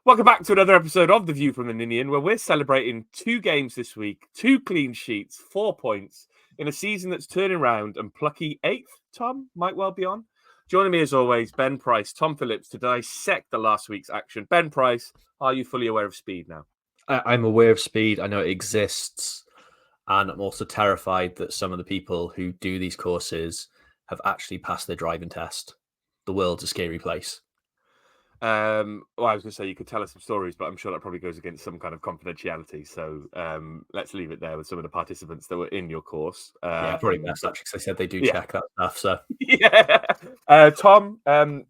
Welcome back to another episode of The View from the Ninian, where we're celebrating 2 games this week, 2 clean sheets, 4 points, in a season that's turning round and plucky 8th, Tom, might well be on. Joining me as always, Ben Price, Tom Phillips, to dissect the last week's action. Ben Price, are you fully aware of speed now? I'm aware of speed. I know it exists. And I'm also terrified that some of the people who do these courses have actually passed their driving test. The world's a scary place. I was going to say you could tell us some stories, but I'm sure that probably goes against some kind of confidentiality. So let's leave it there with some of the participants that were in your course. Probably best actually, because they said they do check that stuff. So yeah, Tom,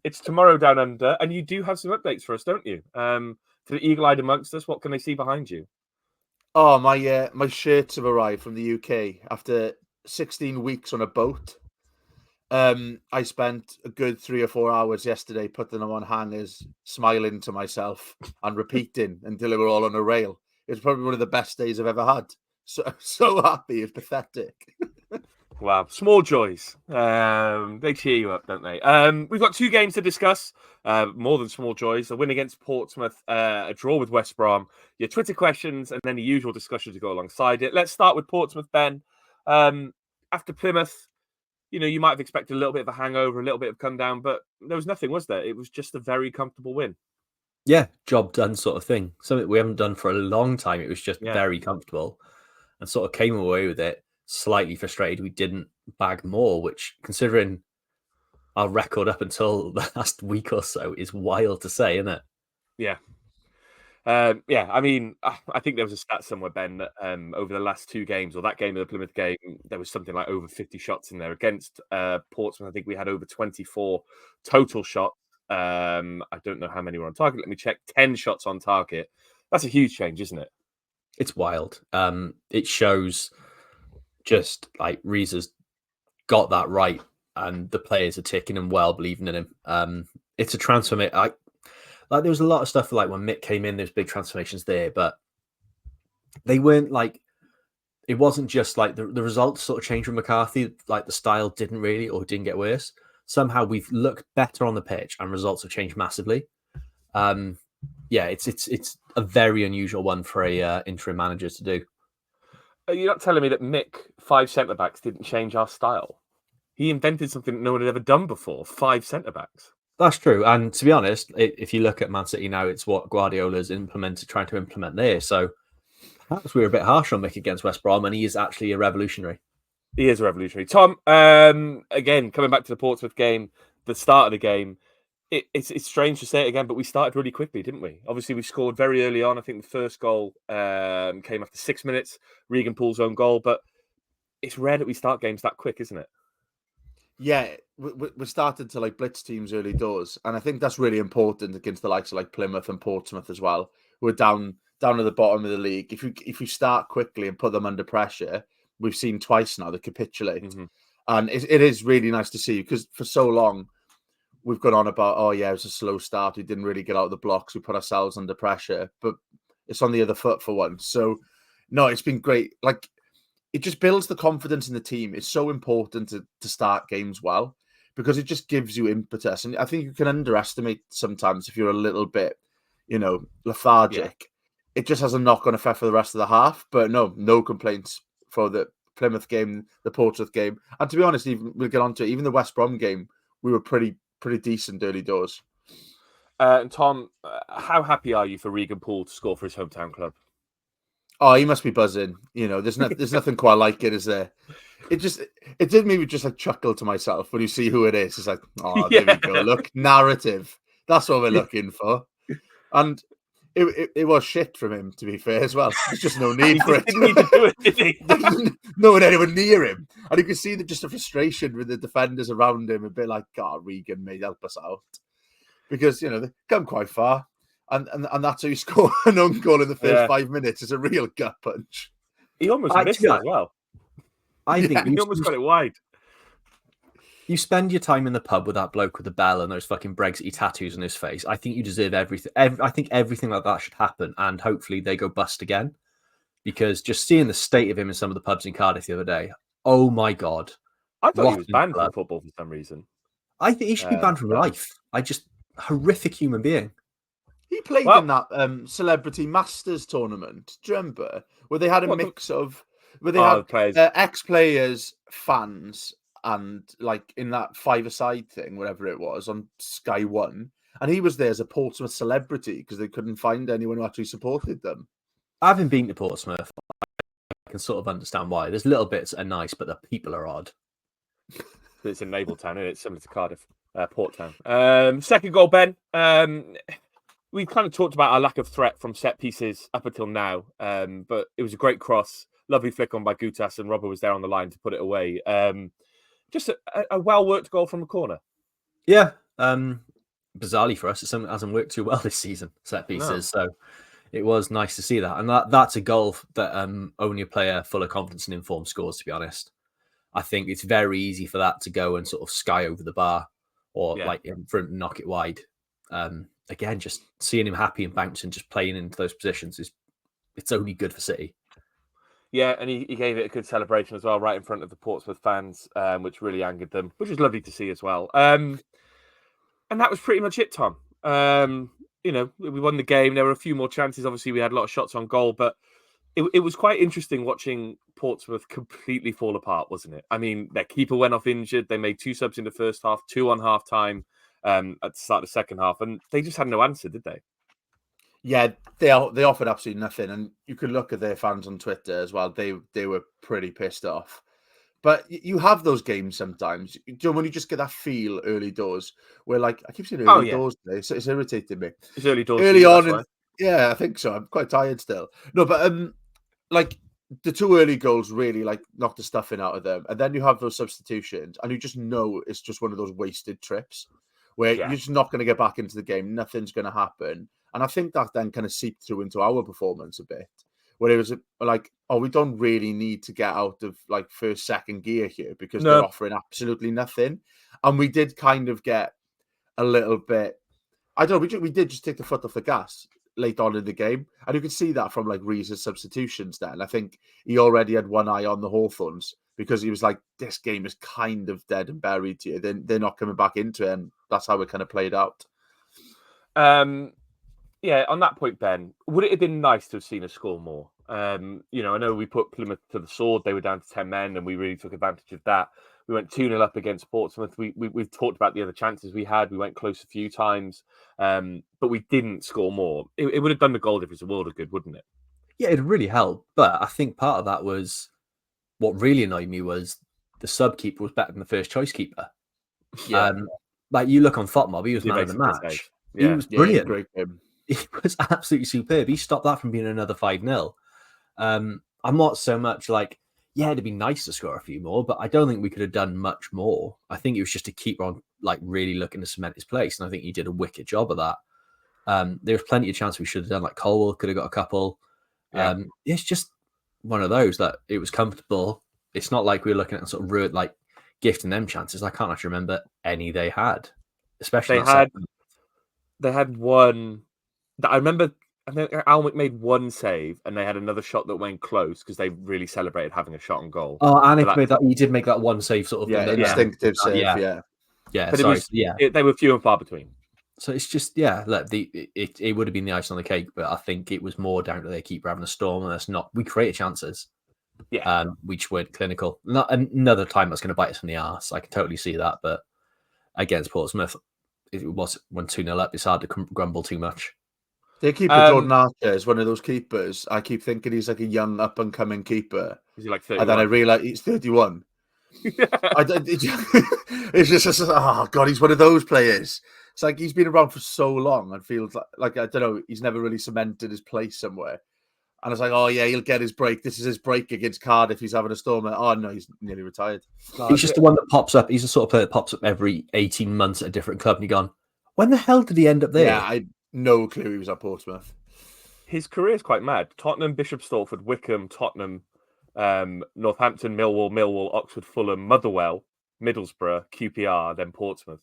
it's tomorrow down under, and you do have some updates for us, don't you? To the eagle-eyed amongst us, what can they see behind you? Oh, my shirts have arrived from the UK after 16 weeks on a boat. I spent a good 3 or 4 hours yesterday putting them on hangers, smiling to myself and repeating until they were all on a rail. It was probably one of the best days I've ever had. So happy, it's pathetic. Wow, small joys. They cheer you up, don't they? We've got 2 games to discuss. More than small joys. A win against Portsmouth, a draw with West Brom, your Twitter questions, and then the usual discussion to go alongside it. Let's start with Portsmouth, Ben. After Plymouth, you might have expected a little bit of a hangover, a little bit of come down, but there was nothing, was there? It was just a very comfortable win. Yeah, job done sort of thing. Something we haven't done for a long time. It was just very comfortable and sort of came away with it slightly frustrated we didn't bag more, which, considering our record up until the last week or so, is wild to say, isn't it? Yeah. I mean, I think there was a stat somewhere, Ben, that over the last 2 games, or that game of the Plymouth game, there was something like over 50 shots in there. Against Portsmouth, I think we had over 24 total shots. I don't know how many were on target. Let me check. 10 shots on target. That's a huge change, isn't it? It's wild. It shows just like Reese's got that right, and the players are ticking and well, believing in him. It's a transformation. Like there was a lot of stuff like when Mick came in, there's big transformations there, but they weren't like, it wasn't just like the results sort of changed from McCarthy. Like the style didn't really, or didn't get worse. Somehow we've looked better on the pitch and results have changed massively. It's a very unusual one for a interim manager to do. You're not telling me that Mick, 5 centre-backs, didn't change our style? He invented something that no one had ever done before, 5 centre-backs. That's true. And to be honest, if you look at Man City now, it's what Guardiola's trying to implement there. So perhaps we were a bit harsh on Mick against West Brom, and he is actually a revolutionary. He is a revolutionary. Tom, again, coming back to the Portsmouth game, the start of the game, it's strange to say it again, but we started really quickly, didn't we? Obviously, we scored very early on. I think the first goal came after 6 minutes, Regan Poole's own goal, but it's rare that we start games that quick, isn't it? Yeah, we started to like blitz teams early doors, and I think that's really important against the likes of like Plymouth and Portsmouth as well. We're down at the bottom of the league. If you start quickly and put them under pressure, we've seen twice now they capitulate, and it is really nice to see, because for so long we've gone on about, it was a slow start, we didn't really get out of the blocks, we put ourselves under pressure, but it's on the other foot for once. So no, it's been great. Like, it just builds the confidence in the team. It's so important to start games well, because it just gives you impetus. And I think you can underestimate sometimes if you're a little bit, lethargic. Yeah. It just has a knock-on effect for the rest of the half. But no complaints for the Plymouth game, the Portsmouth game. And to be honest, we'll get on to it, even the West Brom game, we were pretty decent early doors. And Tom, how happy are you for Regan Poole to score for his hometown club? Oh, he must be buzzing. There's nothing quite like it, is there? It did maybe just like chuckle to myself when you see who it is. It's like, there we go. Look, narrative. That's what we're looking for. And it was shit from him, to be fair, as well. There's just no need for it. Didn't need to do it, did he? No one anywhere near him. And you can see just the frustration with the defenders around him, a bit like, God, Regan, mate, help us out. Because, they've come quite far. And that's how you score an own goal in the first 5 minutes. It's a real gut punch. He almost missed it as well. I think he almost got it wide. You spend your time in the pub with that bloke with the bell and those fucking Brexit tattoos on his face. I think you deserve everything. I think everything like that should happen, and hopefully they go bust again. Because just seeing the state of him in some of the pubs in Cardiff the other day, oh my God. I thought he was banned from football for some reason. I think he should be banned from life. Horrific human being. He played Well, in that Celebrity Masters tournament. Do you remember? Where they had a What, mix of where they had the players. ex-players, fans, and like in that five-a-side thing, whatever it was, on Sky One. And he was there as a Portsmouth celebrity because they couldn't find anyone who actually supported them. Having been to Portsmouth, I can sort of understand why. There's little bits that are nice, but the people are odd. It's in Naval Town, isn't it? It's similar to Cardiff, Port Town. Second goal, Ben. We've kind of talked about our lack of threat from set pieces up until now, but it was a great cross, lovely flick on by Gutas, and Robert was there on the line to put it away. Just a well worked goal from a corner. Yeah, bizarrely for us, it hasn't worked too well this season, set pieces. No. So it was nice to see that, and that's a goal that only a player full of confidence and informed scores. To be honest, I think it's very easy for that to go and sort of sky over the bar or like in front and knock it wide. Again, just seeing him happy and bouncing, just playing into those positions it's only good for City. Yeah, and he gave it a good celebration as well, right in front of the Portsmouth fans, which really angered them, which was lovely to see as well. And that was pretty much it, Tom. We won the game. There were a few more chances. Obviously, we had a lot of shots on goal, but it was quite interesting watching Portsmouth completely fall apart, wasn't it? I mean, their keeper went off injured. They made 2 subs in the first half, 2 on half time at the start of the second half, and they just had no answer, did they? Yeah, they offered absolutely nothing, and you could look at their fans on Twitter as well. They were pretty pissed off. But you have those games sometimes. You know, when you just get that feel early doors, where like I keep saying early doors today, so it's irritating me. It's early doors. Early on, yeah, I think so. I'm quite tired still. No, but like the 2 early goals really like knocked the stuffing out of them, and then you have those substitutions, and you just know it's just one of those wasted trips where you're just not going to get back into the game. Nothing's going to happen, and I think that then kind of seeped through into our performance a bit, where it was like, oh, we don't really need to get out of like first, second gear here because they're offering absolutely nothing, and we did kind of get a little bit. I don't know. We did just take the foot off the gas late on in the game, and you could see that from like Reese's substitutions. Then I think he already had one eye on the Hawthorns because he was like, "This game is kind of dead and buried here. They're not coming back into it," and that's how it kind of played out. Yeah, on that point, Ben, would it have been nice to have seen us score more? I know we put Plymouth to the sword. They were down to 10 men, and we really took advantage of that. We went 2-0 up against Portsmouth. We've talked about the other chances we had. We went close a few times, but we didn't score more. It would have done the goal difference a world of good, wouldn't it? Yeah, it really helped. But I think part of that was what really annoyed me was the sub keeper was better than the first choice keeper. Yeah. Like you look on FOTMob, he was man of the match. Yeah. He was brilliant. Great game. He was absolutely superb. He stopped that from being another 5-0. I'm not so much like, yeah, it'd be nice to score a few more, but I don't think we could have done much more. I think it was just to keep on like really looking to cement his place, and I think he did a wicked job of that. There was plenty of chances we should have done. Like Colwell could have got a couple. Yeah. It's just one of those that it was comfortable. It's not like we were looking at sort of rude, like gifting them chances. I can't actually remember any they had, especially they had one. I remember. I think Almec made one save, and they had another shot that went close because they really celebrated having a shot on goal. Oh, Almec made that. He did make that one save, sort of. Instinctive save. Yeah. But they were few and far between. So it's just look, it would have been the icing on the cake, but I think it was more down to their keeper having a storm, and that's not. We created chances, which weren't clinical. Not another time that's going to bite us in the arse. I can totally see that, but against Portsmouth, it was when 2-0 up. It's hard to grumble too much. Their keeper Jordan Archer is one of those keepers. I keep thinking he's like a young up and coming keeper. Is he like 31? And then I realise he's 31. It's just oh god, he's one of those players. It's like he's been around for so long and feels like I don't know, he's never really cemented his place somewhere. And it's like, oh yeah, he'll get his break. This is his break against Cardiff. He's having a storm. Oh no, he's nearly retired. He's just the one that pops up. He's the sort of player that pops up every 18 months at a different club, and you're gone, when the hell did he end up there? Yeah, I no clue he was at Portsmouth. His career is quite mad. Tottenham, Bishop Stortford, Wickham, Tottenham, Northampton, Millwall, Oxford, Fulham, Motherwell, Middlesbrough, QPR, then Portsmouth.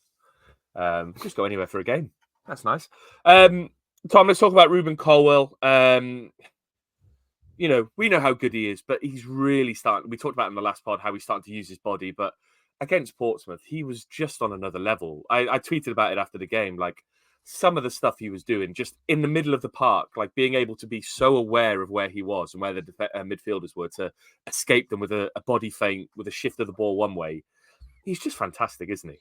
Just go anywhere for a game. That's nice. Tom, let's talk about Ruben Colwell. We know how good he is, but he's really starting. We talked about in the last pod how he's starting to use his body, but against Portsmouth, he was just on another level. I tweeted about it after the game. Like, some of the stuff he was doing just in the middle of the park, like being able to be so aware of where he was and where the midfielders were to escape them with a body feint, with a shift of the ball one way. He's just fantastic, isn't he?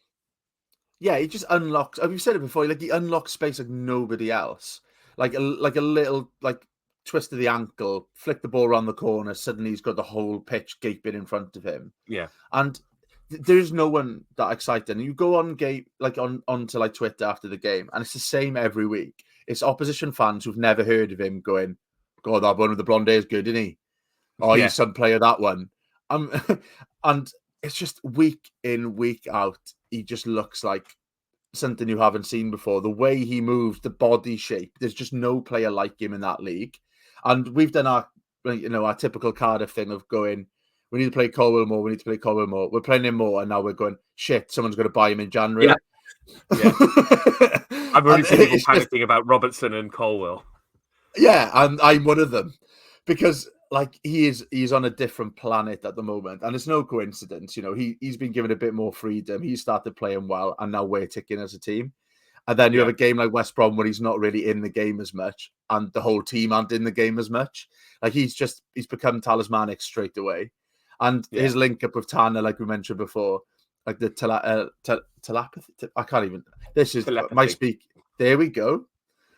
Yeah, he just unlocks. We've said it before. Like he unlocks space like nobody else. Like a little like twist of the ankle, flick the ball around the corner. Suddenly he's got the whole pitch gaping in front of him. Yeah, and there's no one that excited. And you go on game like onto like Twitter after the game, and it's the same every week. It's opposition fans who've never heard of him going, "God, that one with the blonde hair is good, isn't he? Oh, Yeah. he's some player, that one." And it's just week in, week out, he just looks like something you haven't seen before. The way he moves, the body shape, there's just no player like him in that league. And we've done our typical Cardiff thing of going, we need to play Colwell more, we're playing him more, and now we're going, shit, someone's going to buy him in January. Yeah. I've already seen people panicking about Robertson and Colwell. Yeah, and I'm one of them. Because like he's on a different planet at the moment, and it's no coincidence. He's been given a bit more freedom. He started playing well, and now we're ticking as a team. And then you have a game like West Brom where he's not really in the game as much, and the whole team aren't in the game as much. Like he's become talismanic straight away, and his link up with Tanner, like we mentioned before, like the telepathy. I can't even. This is Telepathy. my speak. There we go.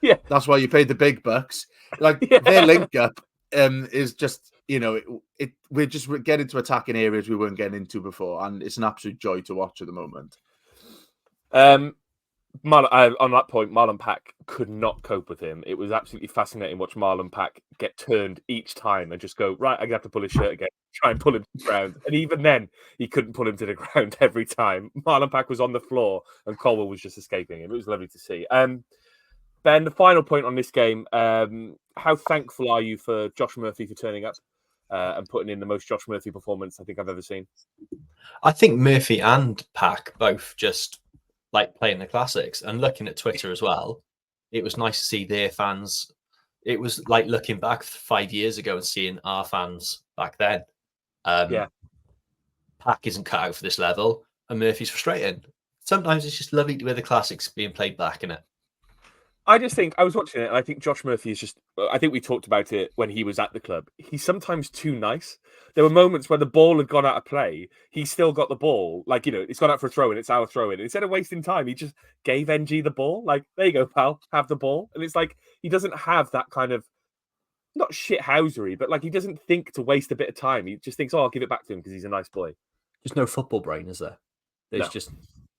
Yeah, that's why you paid the big bucks. Like their link up. Is just we're just getting to attacking areas we weren't getting into before, and it's an absolute joy to watch at the moment. On that point, Marlon Pack could not cope with him. It was absolutely fascinating watch Marlon Pack get turned each time and just go, right, I'm gonna have to pull his shirt again, try and pull him to the ground. And even then, he couldn't pull him to the ground every time. Marlon Pack was on the floor and Colwell was just escaping him. It was lovely to see. Ben, the final point on this game, how thankful are you for Josh Murphy for turning up and putting in the most Josh Murphy performance I think I've ever seen? I think Murphy and Pack both just like playing the classics, and looking at Twitter as well. It was nice to see their fans. It was like looking back 5 years ago and seeing our fans back then. Pack isn't cut out for this level, and Murphy's frustrating. Sometimes it's just lovely to hear the classics being played back, innit? I just think I was watching it, and I think Josh Murphy is just. I think we talked about it when he was at the club. He's sometimes too nice. There were moments where the ball had gone out of play. He still got the ball, it's gone out for a throw in. It's our throw in. Instead of wasting time, he just gave NG the ball. Like, there you go, pal, have the ball. And it's like he doesn't have that kind of not shithousery, but like he doesn't think to waste a bit of time. He just thinks, I'll give it back to him because he's a nice boy. There's no football brain, is there? There's just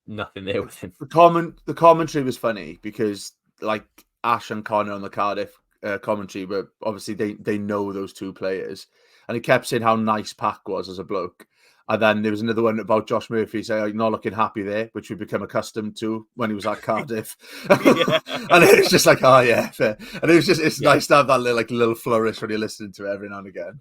nothing there with him. The commentary was funny because like Ash and Connor on the Cardiff commentary, but obviously they know those two players, and he kept saying how nice Pack was as a bloke. And then there was another one about Josh Murphy saying, not looking happy there, which we've become accustomed to when he was at Cardiff. And it was just like, oh yeah, fair. And it's nice to have that little flourish when you're listening to it every now and again.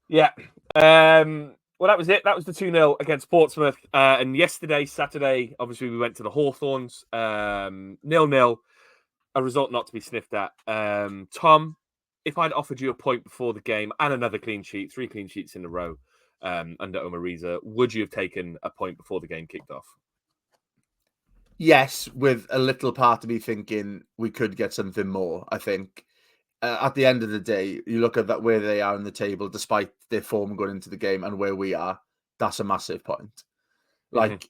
Yeah. Well, that was it. That was the 2-0 against Portsmouth. And yesterday, Saturday, obviously we went to the Hawthorns. 0-0. A result not to be sniffed at. Tom, if I'd offered you a point before the game and another clean sheet, 3 clean sheets in a row under Omar Reza, would you have taken a point before the game kicked off? Yes, with a little part of me thinking we could get something more. I think at the end of the day, you look at that where they are in the table, despite their form going into the game, and where we are, that's a massive point. Like,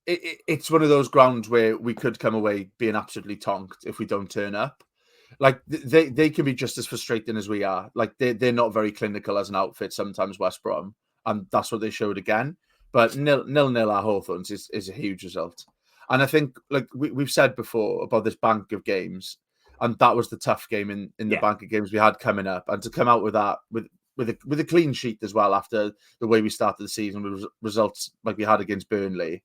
it's one of those grounds where we could come away being absolutely tonked if we don't turn up. Like, they can be just as frustrating as we are. Like, they're not very clinical as an outfit sometimes, West Brom, and that's what they showed again. But 0-0 at Hawthorns is a huge result. And I think, like we've said before about this bank of games, and that was the tough game in the bank of games we had coming up, and to come out with that with a clean sheet as well after the way we started the season with results like we had against Burnley.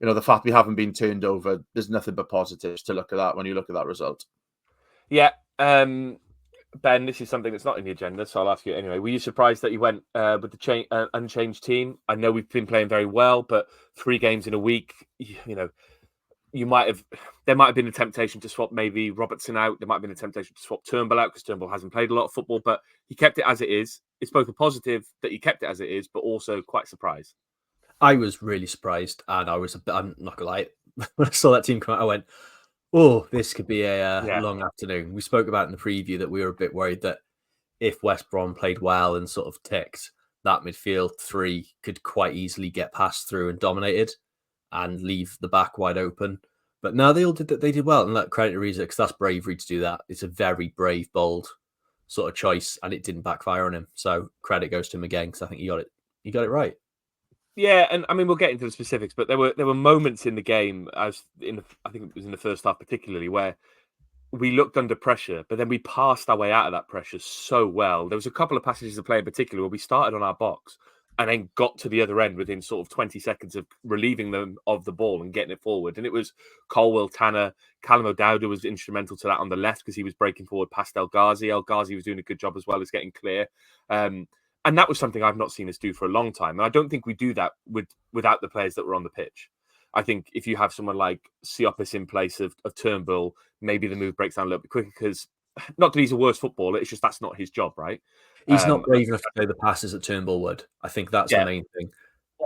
The fact we haven't been turned over, there's nothing but positives to look at that when you look at that result. Yeah. Ben, this is something that's not in the agenda, so I'll ask you anyway. Were you surprised that you went with the unchanged team? I know we've been playing very well, but 3 games in a week, there might have been a temptation to swap maybe Robertson out. There might have been a temptation to swap Turnbull out because Turnbull hasn't played a lot of football, but he kept it as it is. It's both a positive that he kept it as it is, but also quite surprised. I was really surprised, and I'm not gonna lie. When I saw that team come out, I went, Oh, this could be a Yeah. long afternoon. We spoke about in the preview that we were a bit worried that if West Brom played well and sort of ticked, that midfield three could quite easily get passed through and dominated and leave the back wide open. But no, they all did that. They did well, and let credit to Reza because that's bravery to do that. It's a very brave, bold sort of choice, and it didn't backfire on him. So credit goes to him again because I think he got it. He got it right. Yeah, and I mean we'll get into the specifics, but there were moments in the game, I think it was in the first half particularly, where we looked under pressure, but then we passed our way out of that pressure so well. There was a couple of passages of play in particular where we started on our box and then got to the other end within sort of 20 seconds of relieving them of the ball and getting it forward. And it was Colwell, Tanner, Callum O'Dowda was instrumental to that on the left because he was breaking forward past El Ghazi. El Ghazi was doing a good job as well as getting clear. And that was something I've not seen us do for a long time. And I don't think we do that without the players that were on the pitch. I think if you have someone like Siopis in place of Turnbull, maybe the move breaks down a little bit quicker because not that he's a worse footballer, it's just that's not his job, right? He's not brave enough to play the passes that Turnbull would. I think that's the main thing.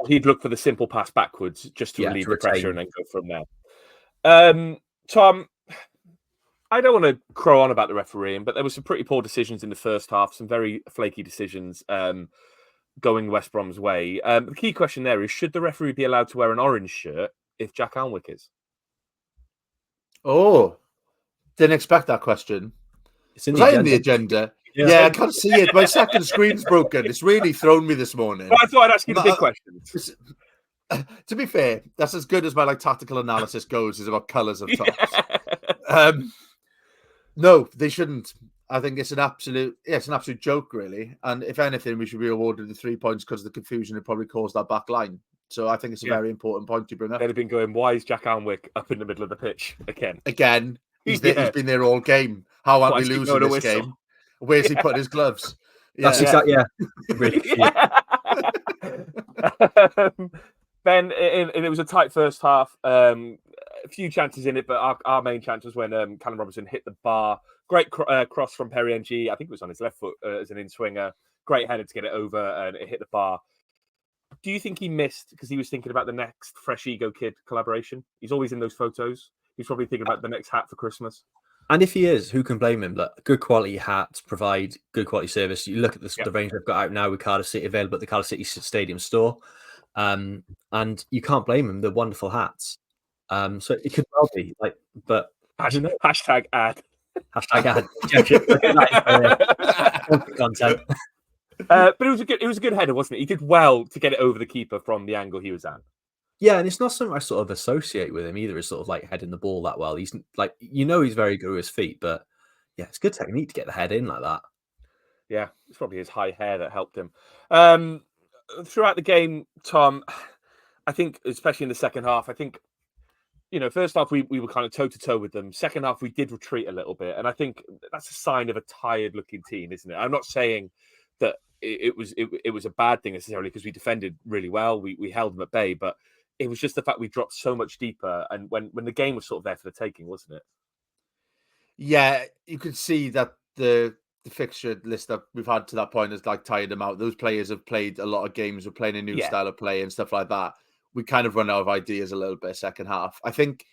He'd look for the simple pass backwards just to relieve the pressure and then go from there. Tom, I don't want to crow on about the refereeing, but there were some pretty poor decisions in the first half, some very flaky decisions going West Brom's way. The key question there is, should the referee be allowed to wear an orange shirt if Jack Alnwick is? Oh, didn't expect that question. It's in the agenda. Yeah, I can't see it. My second screen's broken. It's really thrown me this morning. Well, I thought I'd ask you the big questions. To be fair, that's as good as my tactical analysis goes, is about colours of tops. No, they shouldn't. I think it's an absolute joke, really. And if anything, we should be awarded the 3 points because the confusion it probably caused that back line. So I think it's a very important point to bring up. They'd have been going, why is Jack Alnwick up in the middle of the pitch again? He's been there all game. How aren't we losing this game? Where's he put his gloves? That's exactly, really. Ben, it was a tight first half. A few chances in it, but our main chance was when Callum Robinson hit the bar. Great cross from Perry NG. I think it was on his left foot as an in-swinger. Great header to get it over, and it hit the bar. Do you think he missed because he was thinking about the next Fresh Ego Kid collaboration? He's always in those photos. He's probably thinking about the next hat for Christmas. And if he is, who can blame him? Look, good quality hats provide good quality service. You look at the range they've got out now with Cardiff City, available at the Cardiff City Stadium store. And you can't blame him. They're wonderful hats. So it could well be but I don't know. Hashtag ad. Hashtag ad. Content. But it was a good header, wasn't it? He did well to get it over the keeper from the angle he was at. Yeah, and it's not something I sort of associate with him either. As sort of heading the ball that well. He's he's very good with his feet, but yeah, it's good technique to get the head in like that. Yeah, it's probably his high hair that helped him. Throughout the game, Tom, I think, especially in the second half, I think, first half we were kind of toe to toe with them. Second half we did retreat a little bit, and I think that's a sign of a tired-looking team, isn't it? I'm not saying that it was a bad thing necessarily because we defended really well. We held them at bay, but it was just the fact we dropped so much deeper, and when the game was sort of there for the taking, wasn't it? Yeah, you could see that the fixture list that we've had to that point has tired them out. Those players have played a lot of games, we're playing a new style of play and stuff like that. We kind of run out of ideas a little bit second half. I think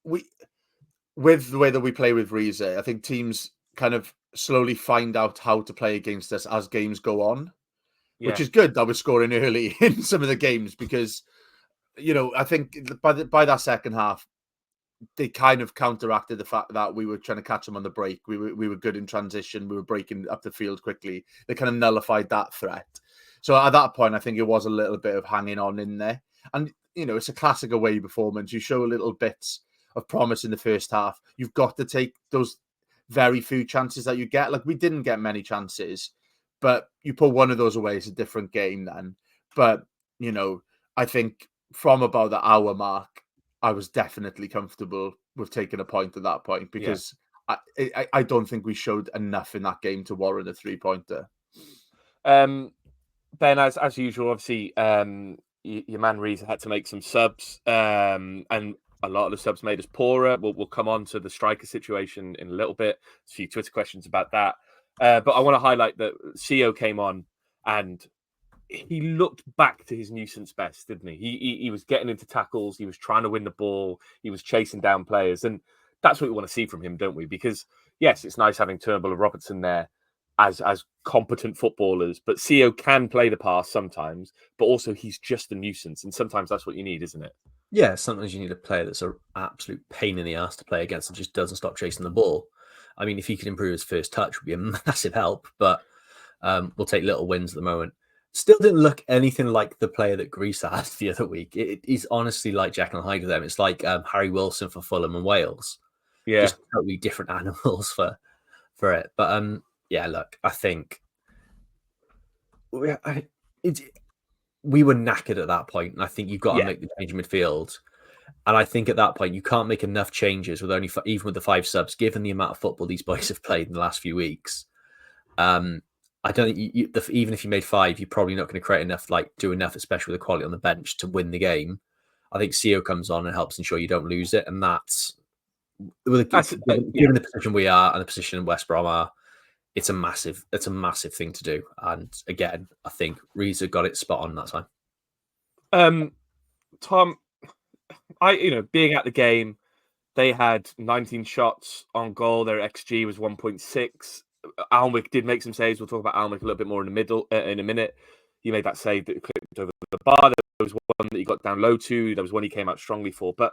with the way that we play with Reza, I think teams kind of slowly find out how to play against us as games go on, which is good that we're scoring early in some of the games because, I think by that second half, they kind of counteracted the fact that we were trying to catch them on the break. We were good in transition. We were breaking up the field quickly. They kind of nullified that threat. So at that point, I think it was a little bit of hanging on in there. And, it's a classic away performance. You show little bits of promise in the first half. You've got to take those very few chances that you get. We didn't get many chances, but you put one of those away, it's a different game then. But, I think from about the hour mark, I was definitely comfortable with taking a point at that point because I don't think we showed enough in that game to warrant a 3-pointer. Ben, as usual, obviously, your man Reza had to make some subs, and a lot of the subs made us poorer. We'll come on to the striker situation in a little bit. There's a few Twitter questions about that. But I want to highlight that CEO came on and he looked back to his nuisance best, didn't he? He was getting into tackles, he was trying to win the ball, he was chasing down players, and that's what we want to see from him, don't we? Because yes, it's nice having Turnbull and Robertson there as competent footballers, but CO can play the pass sometimes, but also he's just a nuisance, and sometimes that's what you need, isn't it? Yeah, sometimes you need a player that's an absolute pain in the ass to play against and just doesn't stop chasing the ball. I mean, if he could improve his first touch, would be a massive help, but we'll take little wins at the moment. Still didn't look anything like the player that Greece had the other week. It is honestly like Jekyll and Hyde to them. It's like Harry Wilson for Fulham and Wales. Yeah. Just totally different animals for it. But yeah, look, I think we were knackered at that point, and I think you've got to make the change in midfield. And I think at that point, you can't make enough changes with only even with the 5 subs, given the amount of football these boys have played in the last few weeks. I don't think even if you made 5, you're probably not going to create enough, do enough, especially with the quality on the bench, to win the game. I think CO comes on and helps ensure you don't lose it, and that's given the position we are and the position West Brom are, it's a massive thing to do. And again, I think Reza got it spot on that time. Tom, being at the game, they had 19 shots on goal. Their XG was 1.6. Alnwick did make some saves. We'll talk about Alnwick a little bit more in a minute. He made that save that clipped over the bar. There was one that he got down low to. There was one he came out strongly for. But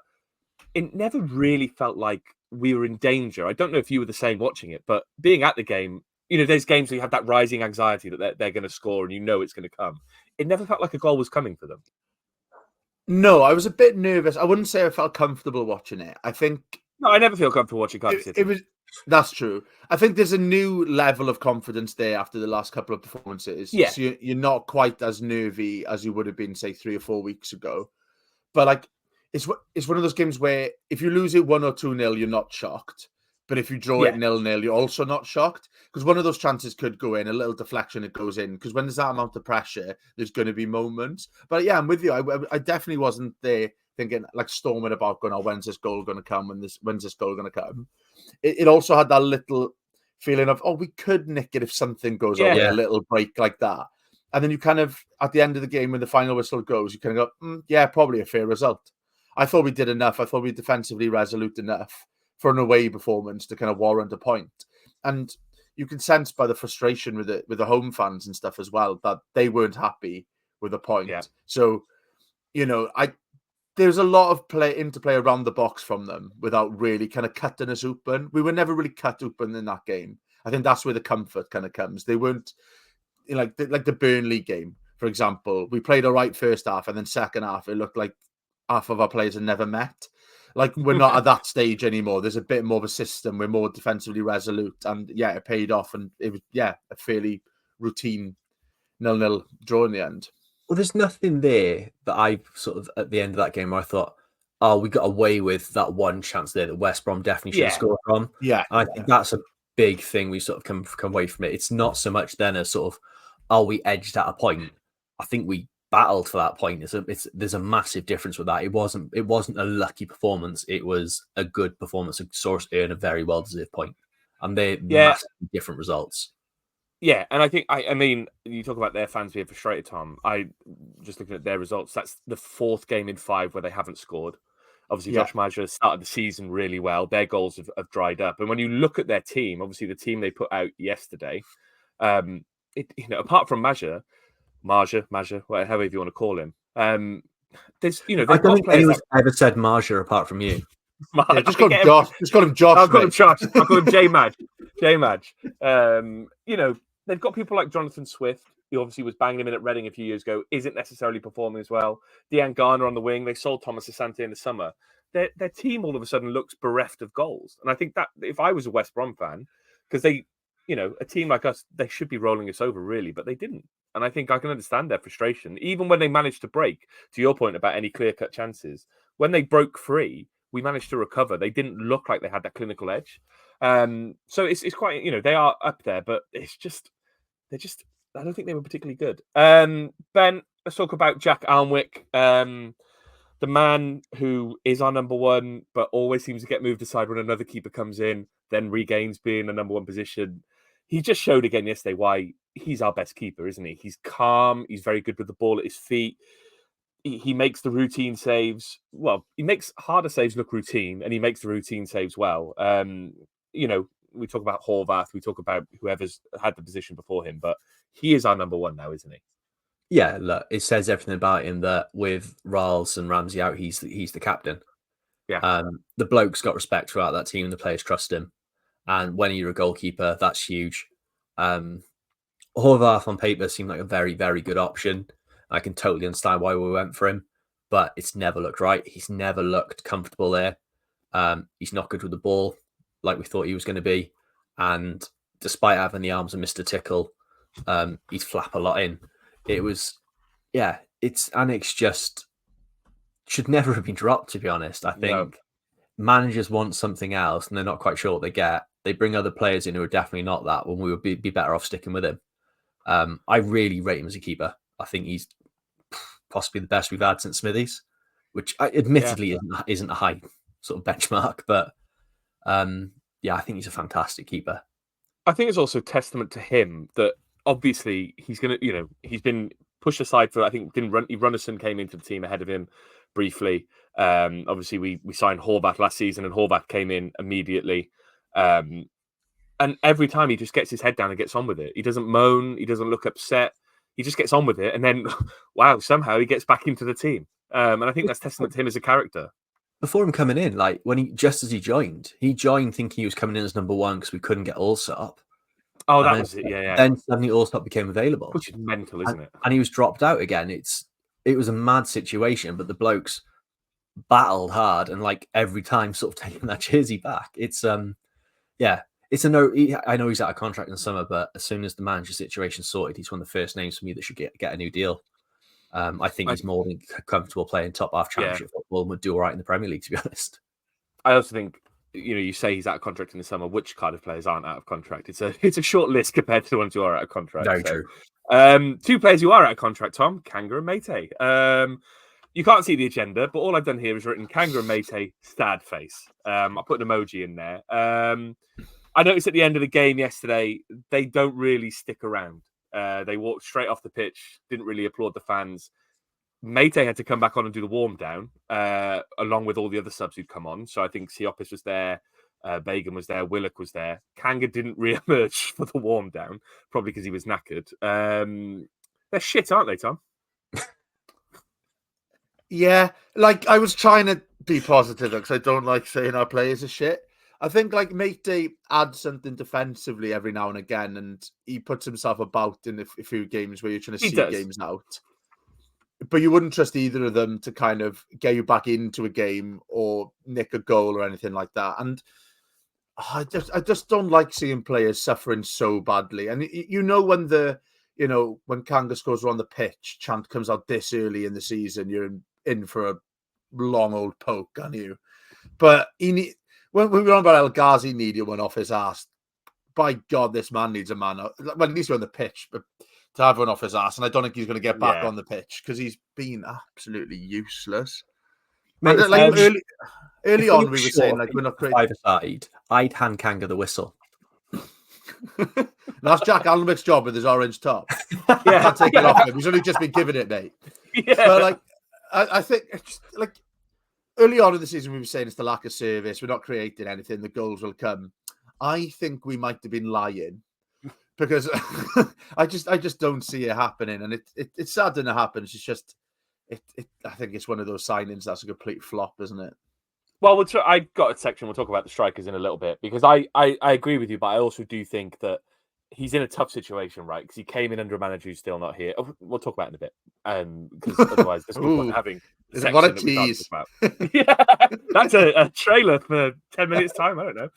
it never really felt like we were in danger. I don't know if you were the same watching it, but being at the game, there's games where you have that rising anxiety that they're going to score and it's going to come. It never felt like a goal was coming for them. No, I was a bit nervous. I wouldn't say I felt comfortable watching it. No, I never feel comfortable watching Cardiff City. That's true. I think there's a new level of confidence there after the last couple of performances. Yeah. So you're not quite as nervy as you would have been, say, 3 or 4 weeks ago. But it's one of those games where if you lose it 1 or 2-0, you're not shocked. But if you draw it 0-0, you're also not shocked. Because one of those chances could go in, a little deflection, it goes in. Because when there's that amount of pressure, there's going to be moments. But yeah, I'm with you. I definitely wasn't there thinking, storming about going, when's this goal going to come? When's this goal going to come? It also had that little feeling of, we could nick it if something goes over, a little break like that. And then you kind of, at the end of the game, when the final whistle goes, you kind of go, probably a fair result. I thought we did enough. I thought we were defensively resolute enough for an away performance to kind of warrant a point. And you can sense by the frustration with the home fans and stuff as well, that they weren't happy with a point. Yeah. So, there's a lot of interplay around the box from them without really kind of cutting us open. We were never really cut open in that game. I think that's where the comfort kind of comes. They weren't like the Burnley game, for example. We played all right first half, and then second half, it looked like half of our players had never met. We're not at that stage anymore. There's a bit more of a system. We're more defensively resolute, and it paid off. And it was a fairly routine 0-0 draw in the end. Well, there's nothing there that I sort of at the end of that game where I thought, we got away with that one chance there that West Brom definitely should have scored from. Yeah, and I think that's a big thing we sort of come away from it. It's not so much then as sort of, we edged at a point. I think we battled for that point. There's a massive difference with that. It wasn't a lucky performance. It was a good performance and saw us earn a very well-deserved point. And they're massively different results. Yeah, and I think, I mean, you talk about their fans being frustrated, Tom. I just looking at their results, that's the 4th game in 5 where they haven't scored. Obviously, Josh Maja started the season really well. Their goals have dried up. And when you look at their team, obviously the team they put out yesterday, apart from Maja, however you want to call him, there's, I don't think anyone's ever said Maja apart from you. Just call him Josh. Just call him Josh. I'll call him Josh. I'll call him J-Madge. J-Madge. They've got people like Jonathan Swift, who obviously was banging him in at Reading a few years ago, isn't necessarily performing as well. Dean Garner on the wing. They sold Thomas Asante in the summer. Their team all of a sudden looks bereft of goals. And I think that if I was a West Brom fan, because they, a team like us, they should be rolling us over really, but they didn't. And I think I can understand their frustration. Even when they managed to break, to your point about any clear-cut chances, when they broke free, we managed to recover. They didn't look like they had that clinical edge. So it's quite, they are up there, but I don't think they were particularly good. Ben, let's talk about Jack Alnwick, the man who is our number 1, but always seems to get moved aside when another keeper comes in, then regains being the number 1 position. He just showed again yesterday why he's our best keeper, isn't he? He's calm. He's very good with the ball at his feet. He makes the routine saves. Well, he makes harder saves look routine, and he makes the routine saves well. We talk about Horvath, we talk about whoever's had the position before him, but he is our number one now, isn't he? Yeah, look, it says everything about him that with Riles and Ramsey out, he's the captain. Yeah. The bloke's got respect throughout that team, and the players trust him. And when you're a goalkeeper, that's huge. Horvath on paper seemed like a very, very good option. I can totally understand why we went for him, but it's never looked right. He's never looked comfortable there. He's not good with the ball like we thought he was going to be. And despite having the arms of Mr. Tickle, he's flap a lot in. Annex just should never have been dropped, to be honest. I think managers want something else and they're not quite sure what they get. They bring other players in who are definitely not that when we would be better off sticking with him. I really rate him as a keeper. I think he's possibly the best we've had since Smithies, which admittedly isn't a high sort of benchmark, but I think he's a fantastic keeper. I think it's also testament to him that obviously he's going to, he's been pushed aside for, I think, Runnison came into the team ahead of him briefly. Obviously, we signed Horvath last season and Horvath came in immediately. And every time he just gets his head down and gets on with it. He doesn't moan. He doesn't look upset. He just gets on with it. And then, wow, somehow he gets back into the team. And I think that's testament to him as a character. Before him coming in, like just as he joined thinking he was coming in as number one because we couldn't get Allsop. Oh, that was it. Yeah. Then suddenly Allsop became available. Which is mental, isn't it? And he was dropped out again. It was a mad situation, but the blokes battled hard and like every time sort of taking that jersey back. It's it's a no. I know he's out of contract in the summer, but as soon as the manager situation sorted, he's one of the first names for me that should get a new deal. I think he's more than comfortable playing top half championship football and would do all right in the Premier League, to be honest. I also think, you say he's out of contract in the summer. Which Cardiff players aren't out of contract? It's a short list compared to the ones who are out of contract. Very true. Two players who are out of contract, Tom, Kanga and Mate. You can't see the agenda, but all I've done here is written Kanga and Mate, sad face. I put an emoji in there. I noticed at the end of the game yesterday, they don't really stick around. They walked straight off the pitch, didn't really applaud the fans. Mate had to come back on and do the warm down, along with all the other subs who'd come on. So I think Siopis was there, Bagan was there, Willock was there. Kanga didn't re-emerge for the warm down, probably because he was knackered. They're shit, aren't they, Tom? Yeah, like I was trying to be positive because I don't like saying our players are shit. I think like Mate adds something defensively every now and again, and he puts himself about in a few games where you're trying to see games out. But you wouldn't trust either of them to kind of get you back into a game or nick a goal or anything like that. And I just don't like seeing players suffering so badly. And when Kanga scores on the pitch, chant comes out this early in the season, you're in for a long old poke, aren't you? But when we were on about El Ghazi needed one off his ass, by God, this man needs a man. Well, at least on the pitch, but to have one off his ass, and I don't think he's going to get back on the pitch because he's been absolutely useless. Mate, and early on, we were saying like we're not great. Five-a-side, I'd hand Kanga the whistle. That's Jack Allenbick's job with his orange top. Can't take it off him. He's only just been given it, mate. Yeah. But I think like early on in the season, we were saying it's the lack of service. We're not creating anything. The goals will come. I think we might have been lying because I just don't see it happening, and it's sad when it happens. It's just I think it's one of those signings that's a complete flop, isn't it? Well, I've got a section. We'll talk about the strikers in a little bit because I agree with you, but I also do think that he's in a tough situation, right? Because he came in under a manager who's still not here. We'll talk about it in a bit, because otherwise there's no point having a section what a tease. Yeah, that's a trailer for 10 minutes time. I don't know.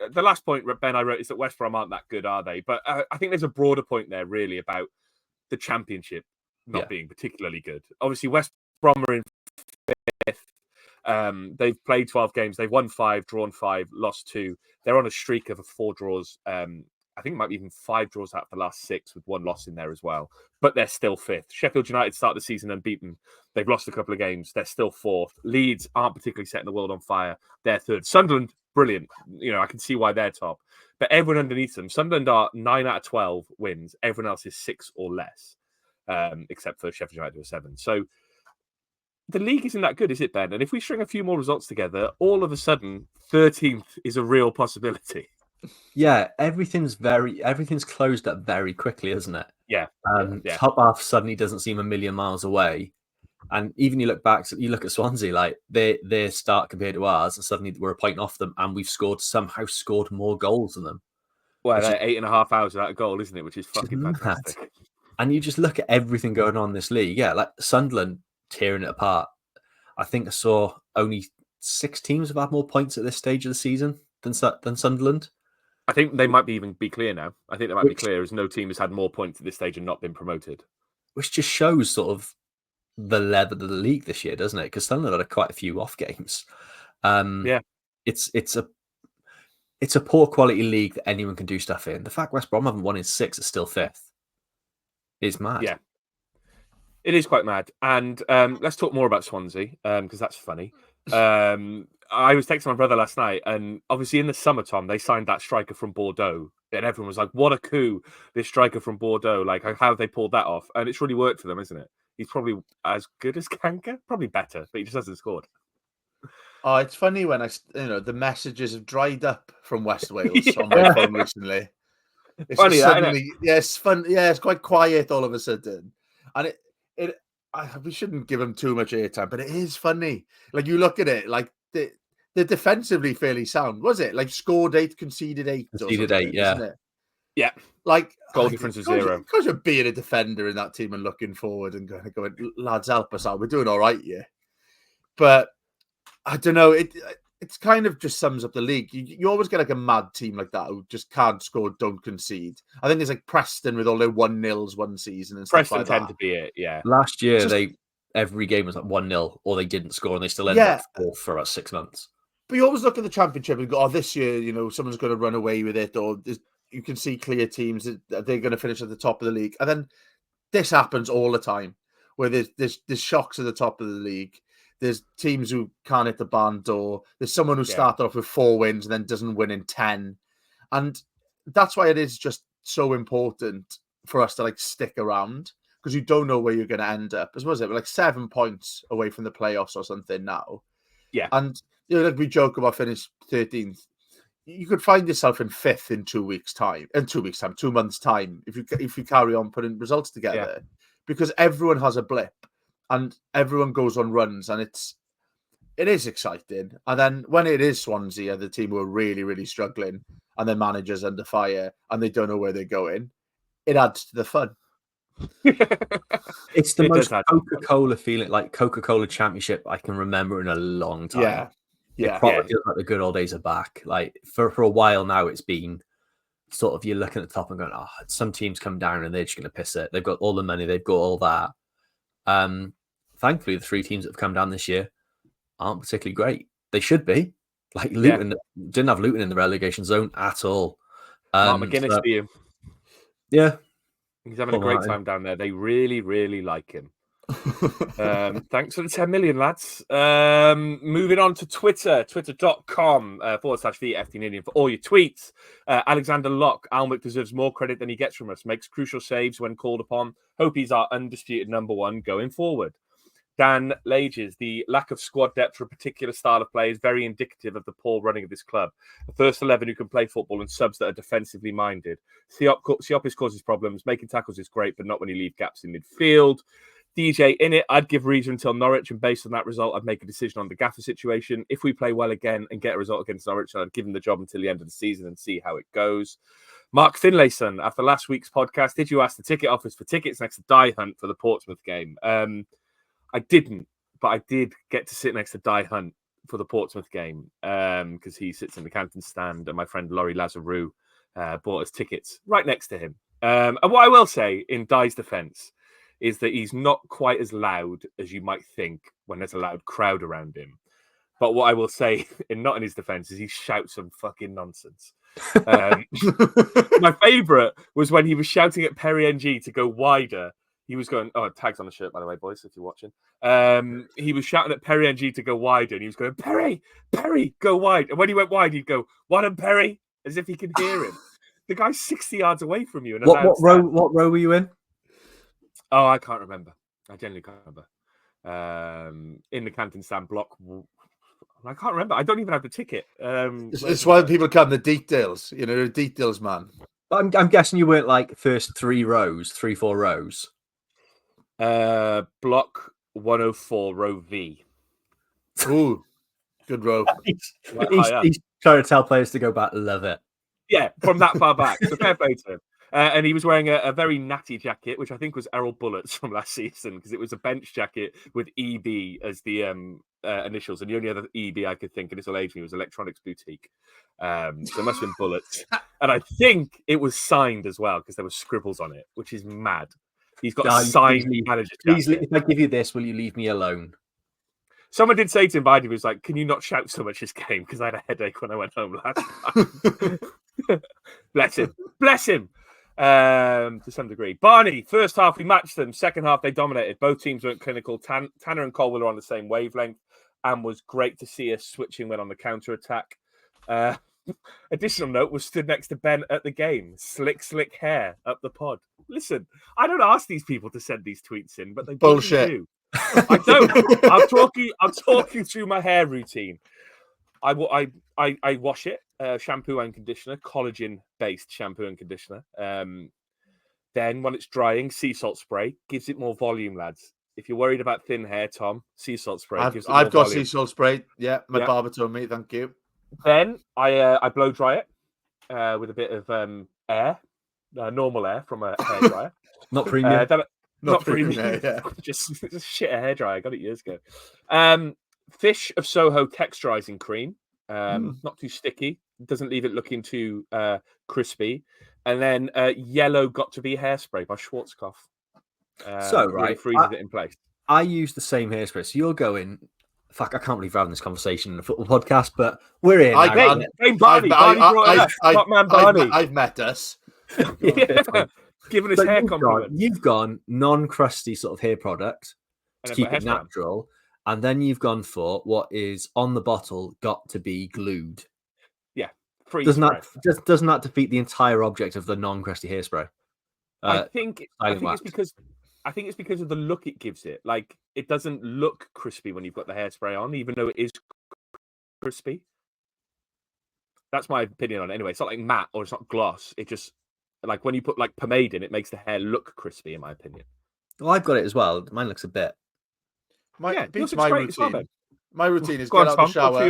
The last point, Ben, I wrote is that West Brom aren't that good, are they? But I think there's a broader point there, really, about the Championship not being particularly good. Obviously, West Brom are in fifth. They've played 12 games. They've won 5, drawn 5, lost 2. They're on a streak of 4 draws and I think it might be even 5 draws out of the last 6 with 1 loss in there as well. But they're still 5th. Sheffield United start the season unbeaten. They've lost a couple of games. They're still 4th. Leeds aren't particularly setting the world on fire. They're 3rd. Sunderland, brilliant. I can see why they're top. But everyone underneath them, Sunderland are 9 out of 12 wins. Everyone else is 6 or less, except for Sheffield United, who are 7. So the league isn't that good, is it, Ben? And if we string a few more results together, all of a sudden, 13th is a real possibility. Yeah, everything's closed up very quickly, isn't it? Yeah. Top half suddenly doesn't seem a million miles away. And even you look at Swansea, like their start compared to ours, and suddenly we're a point off them, and we've somehow scored more goals than them. Well, they're 8.5 hours without a goal, isn't it? Which is fucking fantastic. And you just look at everything going on in this league. Yeah, like Sunderland tearing it apart. I think I saw only 6 teams have had more points at this stage of the season than Sunderland. I think they might even be clear now. I think they might be clear as no team has had more points at this stage and not been promoted. Which just shows sort of the level of the league this year, doesn't it? Because Sunderland had quite a few off games. It's a poor quality league that anyone can do stuff in. The fact West Brom haven't won in 6 is still 5th. It's mad. Yeah, it is quite mad. And let's talk more about Swansea because that's funny. I was texting my brother last night, and obviously in the summer, Tom, they signed that striker from Bordeaux, and everyone was like, "What a coup! This striker from Bordeaux! Like, how have they pulled that off?" And it's really worked for them, isn't it? He's probably as good as Kanka, probably better, but he just hasn't scored. Oh, it's funny when the messages have dried up from West Wales on my phone recently. It's funny, suddenly, it's fun. Yeah, it's quite quiet all of a sudden, and we shouldn't give them too much airtime, but it is funny. Like you look at it, like they're defensively fairly sound. Was it like scored 8, conceded 8? Conceded 8, yeah. Isn't it? Yeah. Like goal difference is 0. Because you're being a defender in that team and looking forward and going, lads, help us out. We're doing all right, yeah. But I don't know. It's kind of just sums up the league. You always get like a mad team like that who just can't score, don't concede. I think it's like Preston with all their 1-0s one season and stuff like that. Preston tend to be it, yeah. Last year, every game was like 1-0 or they didn't score and they still ended up 4th for about 6 months. But you always look at the championship and go, this year, someone's going to run away with it, or you can see clear teams that they're going to finish at the top of the league. And then this happens all the time, where there's shocks at the top of the league. There's teams who can't hit the barn door. There's someone who started off with 4 wins and then doesn't win in 10. And that's why it is just so important for us to like stick around, because you don't know where you're going to end up. I suppose we're like 7 points away from the playoffs or something now. Yeah. And like we joke about finish 13th. You could find yourself in 5th in 2 weeks' time. In 2 weeks' time, 2 months' time, if you carry on putting results together, because everyone has a blip and everyone goes on runs, and it is exciting. And then when it is Swansea, the team who are really, really struggling, and their manager's under fire and they don't know where they're going, it adds to the fun. It's the most Coca-Cola feeling, like Coca-Cola Championship I can remember in a long time. It probably feels like the good old days are back. Like for a while now, it's been sort of, you're looking at the top and going, some teams come down and they're just going to piss it. They've got all the money, they've got all that. Thankfully, the 3 teams that have come down this year aren't particularly great. They should be. Like Luton didn't have Luton in the relegation zone at all. Mark McGuinness for you. Yeah. He's having a great time down there. They really, really like him. Thanks for the 10 million, lads. Moving on to Twitter, twitter.com/the Ninian for all your tweets. Alexander Locke, Almec deserves more credit than he gets from us. Makes crucial saves when called upon. Hope he's our undisputed number 1 going forward. Dan Lages, the lack of squad depth for a particular style of play is very indicative of the poor running of this club. The first 11 who can play football and subs that are defensively minded. Siopis causes problems. Making tackles is great, but not when you leave gaps in midfield. DJ in it, I'd give Reader until Norwich, and based on that result, I'd make a decision on the Gaffer situation. If we play well again and get a result against Norwich, I'd give him the job until the end of the season and see how it goes. Mark Finlayson, after last week's podcast, did you ask the ticket office for tickets next to Die Hunt for the Portsmouth game? I didn't, but I did get to sit next to Die Hunt for the Portsmouth game because he sits in the Canton stand, and my friend Laurie Lazarou bought us tickets right next to him. And what I will say in Die's defence is that he's not quite as loud as you might think when there's a loud crowd around him. But what I will say, not in his defence, is he shouts some fucking nonsense. My favourite was when he was shouting at Perry NG to go wider. He was going, tags on the shirt, by the way, boys, if you're watching. He was shouting at Perry NG to go wider, and he was going, Perry, go wide. And when he went wide, he'd go, what up, Perry? As if he could hear him. The guy's 60 yards away from you. And what row were you in? Oh, I can't remember. I genuinely can't remember. In the Canton stand block. I can't remember. I don't even have the ticket. It's why people come the details. You know, the details, man. I'm guessing you weren't like first 3 rows, 3-4 rows. Block 104, row V. Ooh, good row. He's trying to tell players to go back. Love it. Yeah, from that far back. So fair play to him. And he was wearing a very natty jacket, which I think was Errol Bullets from last season, because it was a bench jacket with EB as the initials. And the only other EB I could think, and this will age me, was Electronics Boutique. So it must have been Bullets. And I think it was signed as well, because there were scribbles on it, which is mad. He's got a signed manager jacket. If I give you this, will you leave me alone? Someone did say to him, he was like, can you not shout so much this game? Because I had a headache when I went home last time. Bless him. To some degree. Barney, first half we matched them. Second half they dominated. Both teams weren't clinical. Tanner and Colwell are on the same wavelength, and was great to see us switching when on the counter attack. Additional note, was stood next to Ben at the game. Slick hair up the pod. Listen, I don't ask these people to send these tweets in, but they bullshit. Do. I don't. I'm talking through my hair routine. I wash it, shampoo and conditioner, collagen-based shampoo and conditioner. Then when it's drying, sea salt spray gives it more volume, lads. If you're worried about thin hair, Tom, sea salt spray. I've got sea salt spray. Yeah, my barber told me. Thank you. Then I blow dry it with a bit of air, normal air from a hairdryer. Not premium. Not premium. Yeah. just shit a hairdryer. I got it years ago. Fish of Soho texturizing cream. Not too sticky. Doesn't leave it looking too crispy. And then yellow got to be hairspray by Schwarzkopf. Really freezes it in place. I use the same hairspray. So you're going. Fuck, I can't believe we're having this conversation in a football podcast, but we're in. Barney. I've met us. Giving us hair compliments. You've gone non-crusty sort of hair product to keep it natural. And then you've gone for what is on the bottle got to be glued. Yeah. Doesn't that defeat the entire object of the non-crusty hairspray? I think it's because of the look it gives it. Like, it doesn't look crispy when you've got the hairspray on, even though it is crispy. That's my opinion on it. Anyway, it's not like matte or it's not gloss. It just, like, when you put like pomade in, it makes the hair look crispy, in my opinion. Well, I've got it as well. Mine looks a bit. My routine. My routine is get out of the shower,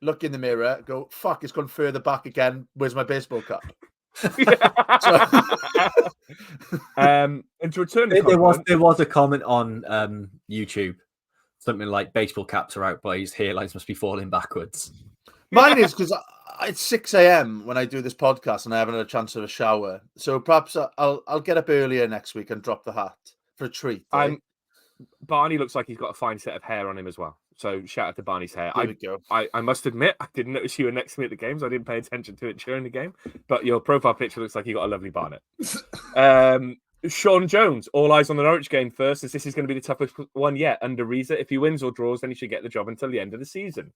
look in the mirror, go, fuck, it's gone further back again. Where's my baseball cap? And to return to there was a comment on YouTube, something like baseball caps are out, but his hairlines must be falling backwards. Mine is because it's 6 a.m. when I do this podcast and I haven't had a chance of a shower. So perhaps I'll get up earlier next week and drop the hat for a treat. Barney looks like he's got a fine set of hair on him as well. So shout out to Barney's hair. I must admit, I didn't notice you were next to me at the game, so I didn't pay attention to it during the game. But your profile picture looks like you got a lovely barnet. Sean Jones, all eyes on the Norwich game first, as this is going to be the toughest one yet under Reza. If he wins or draws, then he should get the job until the end of the season.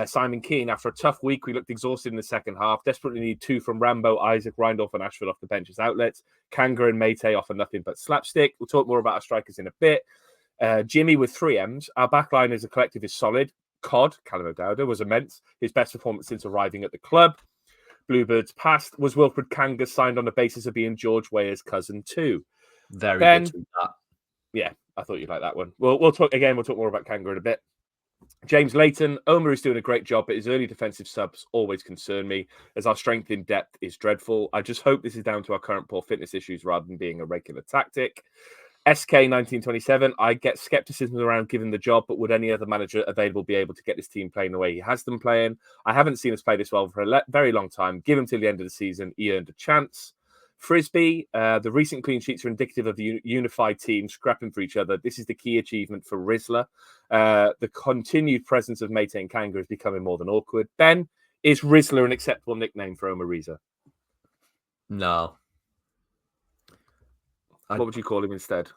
Simon Keane, after a tough week, we looked exhausted in the second half. Desperately need 2 from Rambo, Isaac, Reindorf, and Ashford off the bench as outlets. Kanga and Mate offer nothing but slapstick. We'll talk more about our strikers in a bit. Jimmy with 3 M's. Our backline as a collective is solid. Cod, Callum O'Dowda, was immense. His best performance since arriving at the club. Bluebirds past was Wilfred Kanga, signed on the basis of being George Weah's cousin too. Very good to that. Yeah, I thought you'd like that one. We'll talk again. We'll talk more about Kanga in a bit. James Layton, Omer is doing a great job, but his early defensive subs always concern me, as our strength in depth is dreadful. I just hope this is down to our current poor fitness issues rather than being a regular tactic. SK1927, I get skepticism around giving the job, but would any other manager available be able to get this team playing the way he has them playing? I haven't seen us play this well for a very long time. Give him till the end of the season. He earned a chance. Frisbee, the recent clean sheets are indicative of a unified team scrapping for each other. This is the key achievement for Rizla. The continued presence of Mate and Kanga is becoming more than awkward. Ben, Is Rizzler an acceptable nickname for Omar Riza? No. What would you call him instead?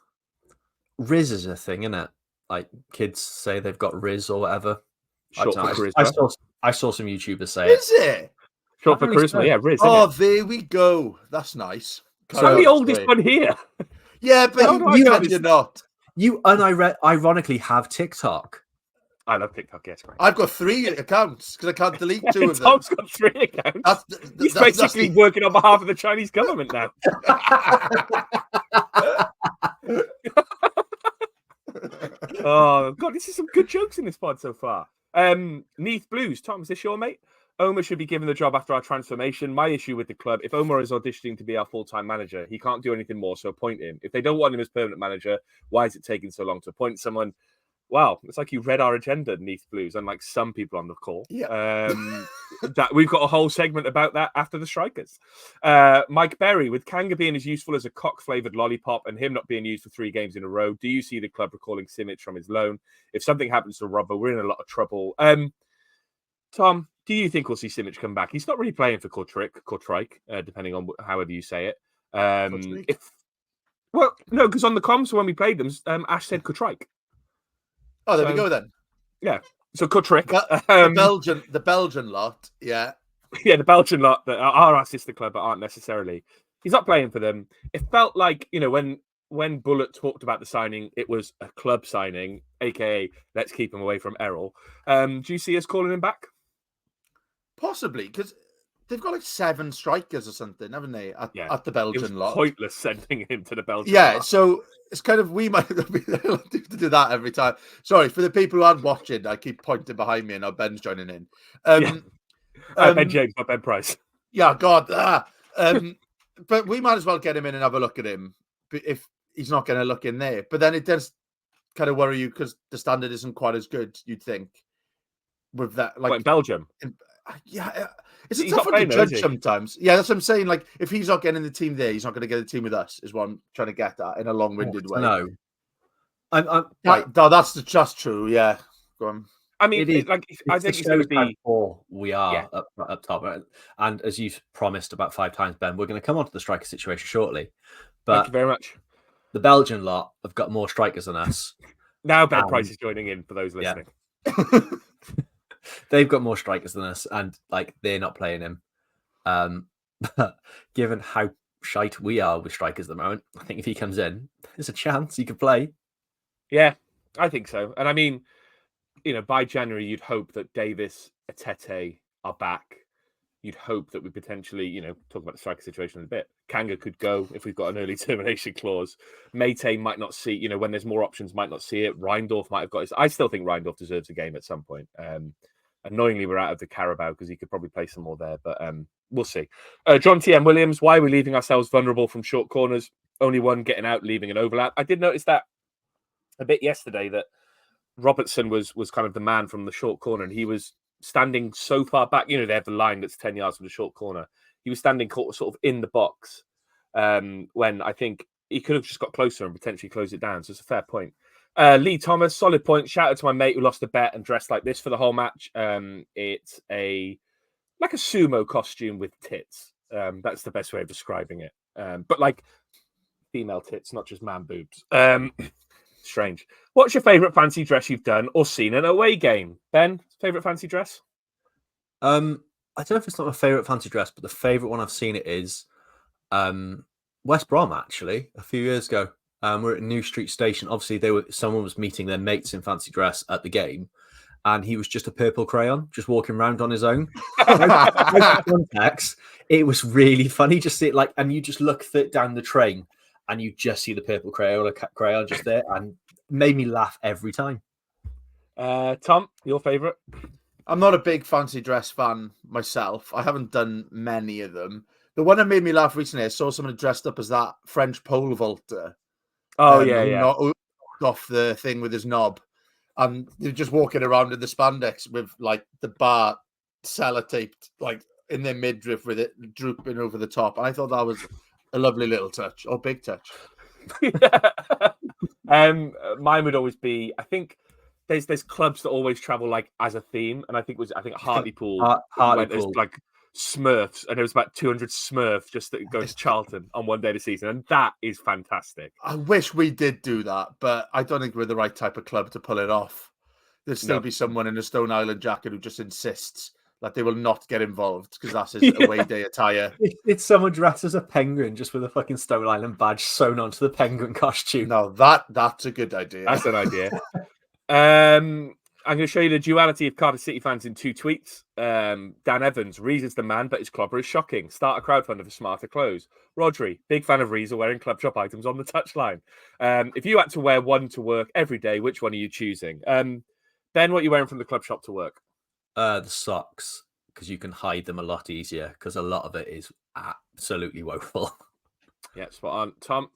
Riz is a thing, isn't it? Like kids say they've got Riz or whatever. Short for I charisma. I saw some YouTubers say Is it? Short for Apparently charisma, so. yeah, Riz. Oh, Isn't it? there we go. That's nice. So I'm the oldest Sorry. one here. Yeah, but How do I know this? you're not. You ironically have TikTok. I love TikTok, yes, great. I've got 3 accounts because I can't delete 2 of them. Tom's got 3 accounts. He's basically working on behalf of the Chinese government now. Oh, God, this is some good jokes in this pod so far. Neath Blues. Tom, is this your mate? Omar should be given the job after our transformation. My issue with the club, if Omar is auditioning to be our full-time manager, he can't do anything more, so appoint him. If they don't want him as permanent manager, why is it taking so long to appoint someone? Wow, it's like you read our agenda, Neath Blues, unlike some people on the call. Yeah. That we've got a whole segment about that after the strikers. Mike Berry, with Kanga being as useful as a cock-flavoured lollipop and him not being used for 3 games in a row, do you see the club recalling Simic from his loan? If something happens to Robbo, we're in a lot of trouble. Tom, do you think we'll see Simic come back? He's not really playing for Kortrijk, depending on however you say it. Well, no, because on the comms when we played them, Ash said Kortrijk. Oh, there we go then. Yeah. So Kortrijk. The Belgian lot, yeah. Yeah, the Belgian lot that are our sister club but aren't necessarily. He's not playing for them. It felt like, when Bullet talked about the signing, it was a club signing, aka let's keep him away from Errol. Do you see us calling him back? Possibly, because they've got like 7 strikers or something, haven't they? At the Belgian lot. Pointless sending him to the Belgian lot. So it's kind of, we might be able to do that every time. Sorry, for the people who aren't watching, I keep pointing behind me and now Ben's joining in. Ben James, not Ben Price. Yeah, God. But we might as well get him in and have a look at him if he's not going to look in there. But then it does kind of worry you because the standard isn't quite as good, you'd think, with that. Like in Belgium? It's a tough one to judge sometimes. Yeah, that's what I'm saying. Like, if he's not getting the team there, he's not going to get a team with us, is what I'm trying to get at in a long-winded way. No. That's just true, yeah. Go on. I mean, I think it's going to be... we are up top. And as you've promised about 5 times, Ben, we're going to come on to the striker situation shortly. But thank you very much. The Belgian lot have got more strikers than us. Now Ben Price is joining in for those listening. Yeah. They've got more strikers than us, and they're not playing him. But given how shite we are with strikers at the moment, I think if he comes in, there's a chance he could play. Yeah, I think so. And I mean, by January, you'd hope that Davis, Atete are back. You'd hope that we potentially, talk about the striker situation in a bit. Kanga could go if we've got an early termination clause. Mayte might not see, when there's more options, might not see it. Reindorf might have got his. I still think Reindorf deserves a game at some point. Annoyingly, we're out of the Carabao because he could probably play some more there, but we'll see. John T.M. Williams, why are we leaving ourselves vulnerable from short corners? Only one getting out, leaving an overlap. I did notice that a bit yesterday, that Robertson was kind of the man from the short corner, and he was standing so far back. They have the line that's 10 yards from the short corner. He was standing sort of in the box when I think he could have just got closer and potentially closed it down. So it's a fair point. Lee Thomas, solid point. Shout out to my mate who lost a bet and dressed like this for the whole match. It's like a sumo costume with tits. That's the best way of describing it. But like female tits, not just man boobs. Strange. What's your favourite fancy dress you've done or seen an away game? Ben, favourite fancy dress? I don't know if it's not my favourite fancy dress, but the favourite one I've seen it is West Brom, actually, a few years ago. We're at New Street Station. Obviously, someone was meeting their mates in fancy dress at the game, and he was just a purple crayon, just walking around on his own. Context, it was really funny. Just see it and you just look down the train, and you just see the purple crayon just there, and made me laugh every time. Tom, your favourite? I'm not a big fancy dress fan myself. I haven't done many of them. The one that made me laugh recently, I saw someone dressed up as that French pole vaulter. Oh, yeah. Off the thing with his knob. And they're just walking around in the spandex with the bar sellotaped in their midriff with it drooping over the top. And I thought that was a lovely little touch, or big touch. Mine would always be, I think there's clubs that always travel like as a theme, and I think Hartlepool went as Hartlepool. like Smurfs, and there was about 200 Smurfs just that go to Charlton on one day of the season, and that is fantastic. I wish we did do that, but I don't think we're the right type of club to pull it off. There'll still be someone in a Stone Island jacket who just insists that they will not get involved because that's his away day attire. It's someone dressed as a penguin just with a fucking Stone Island badge sewn onto the penguin costume. No, that's a good idea. That's an idea. I'm going to show you the duality of Cardiff City fans in 2 tweets. Dan Evans, Reese's the man, but his clobber is shocking. Start a crowdfunder for smarter clothes. Rodri, big fan of Reese wearing club shop items on the touchline. If you had to wear one to work every day, which one are you choosing? Ben, what are you wearing from the club shop to work? The socks, because you can hide them a lot easier, because a lot of it is absolutely woeful. Yeah, spot on. Tom?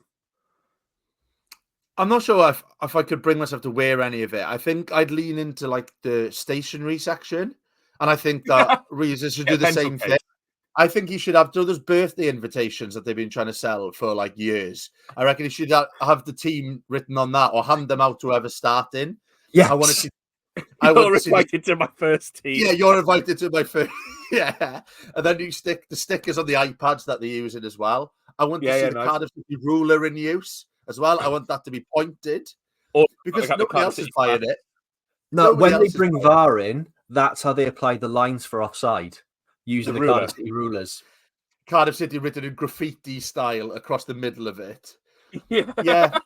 I'm not sure if I could bring myself to wear any of it. I think I'd lean into like the stationery section, and I think that Reese should do the same thing. I think he should have those birthday invitations that they've been trying to sell for like years. I reckon he should have the team written on that or hand them out to whoever's starting. Yeah, I want to see. You're invited to my first team. Yeah, you're invited to my first. Yeah, and then you stick the stickers on the iPads that they're using as well. I want to see the Cardiff City ruler in use as well. I want that to be pointed because nobody else is buying it. No, when they bring VAR in, that's how they apply the lines for offside using the Cardiff City rulers. Cardiff City written in graffiti style across the middle of it. Yeah.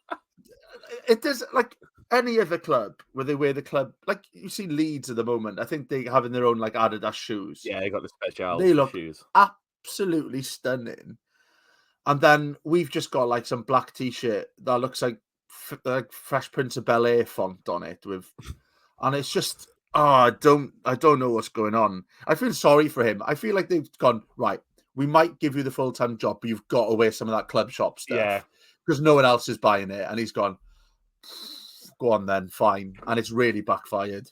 It does like any other club where they wear the club, like you see Leeds at the moment. I think they having their own like Adidas shoes. Yeah, they got the special They look shoes. Absolutely stunning. And then we've just got like some black t-shirt that looks like Fresh Prince of Bel-Air font on it and it's just I don't know what's going on. I feel sorry for him. I feel like they've gone, right, we might give you the full-time job, but you've got to wear some of that club shop stuff. Yeah. Because no one else is buying it. And he's gone, go on then, fine. And it's really backfired.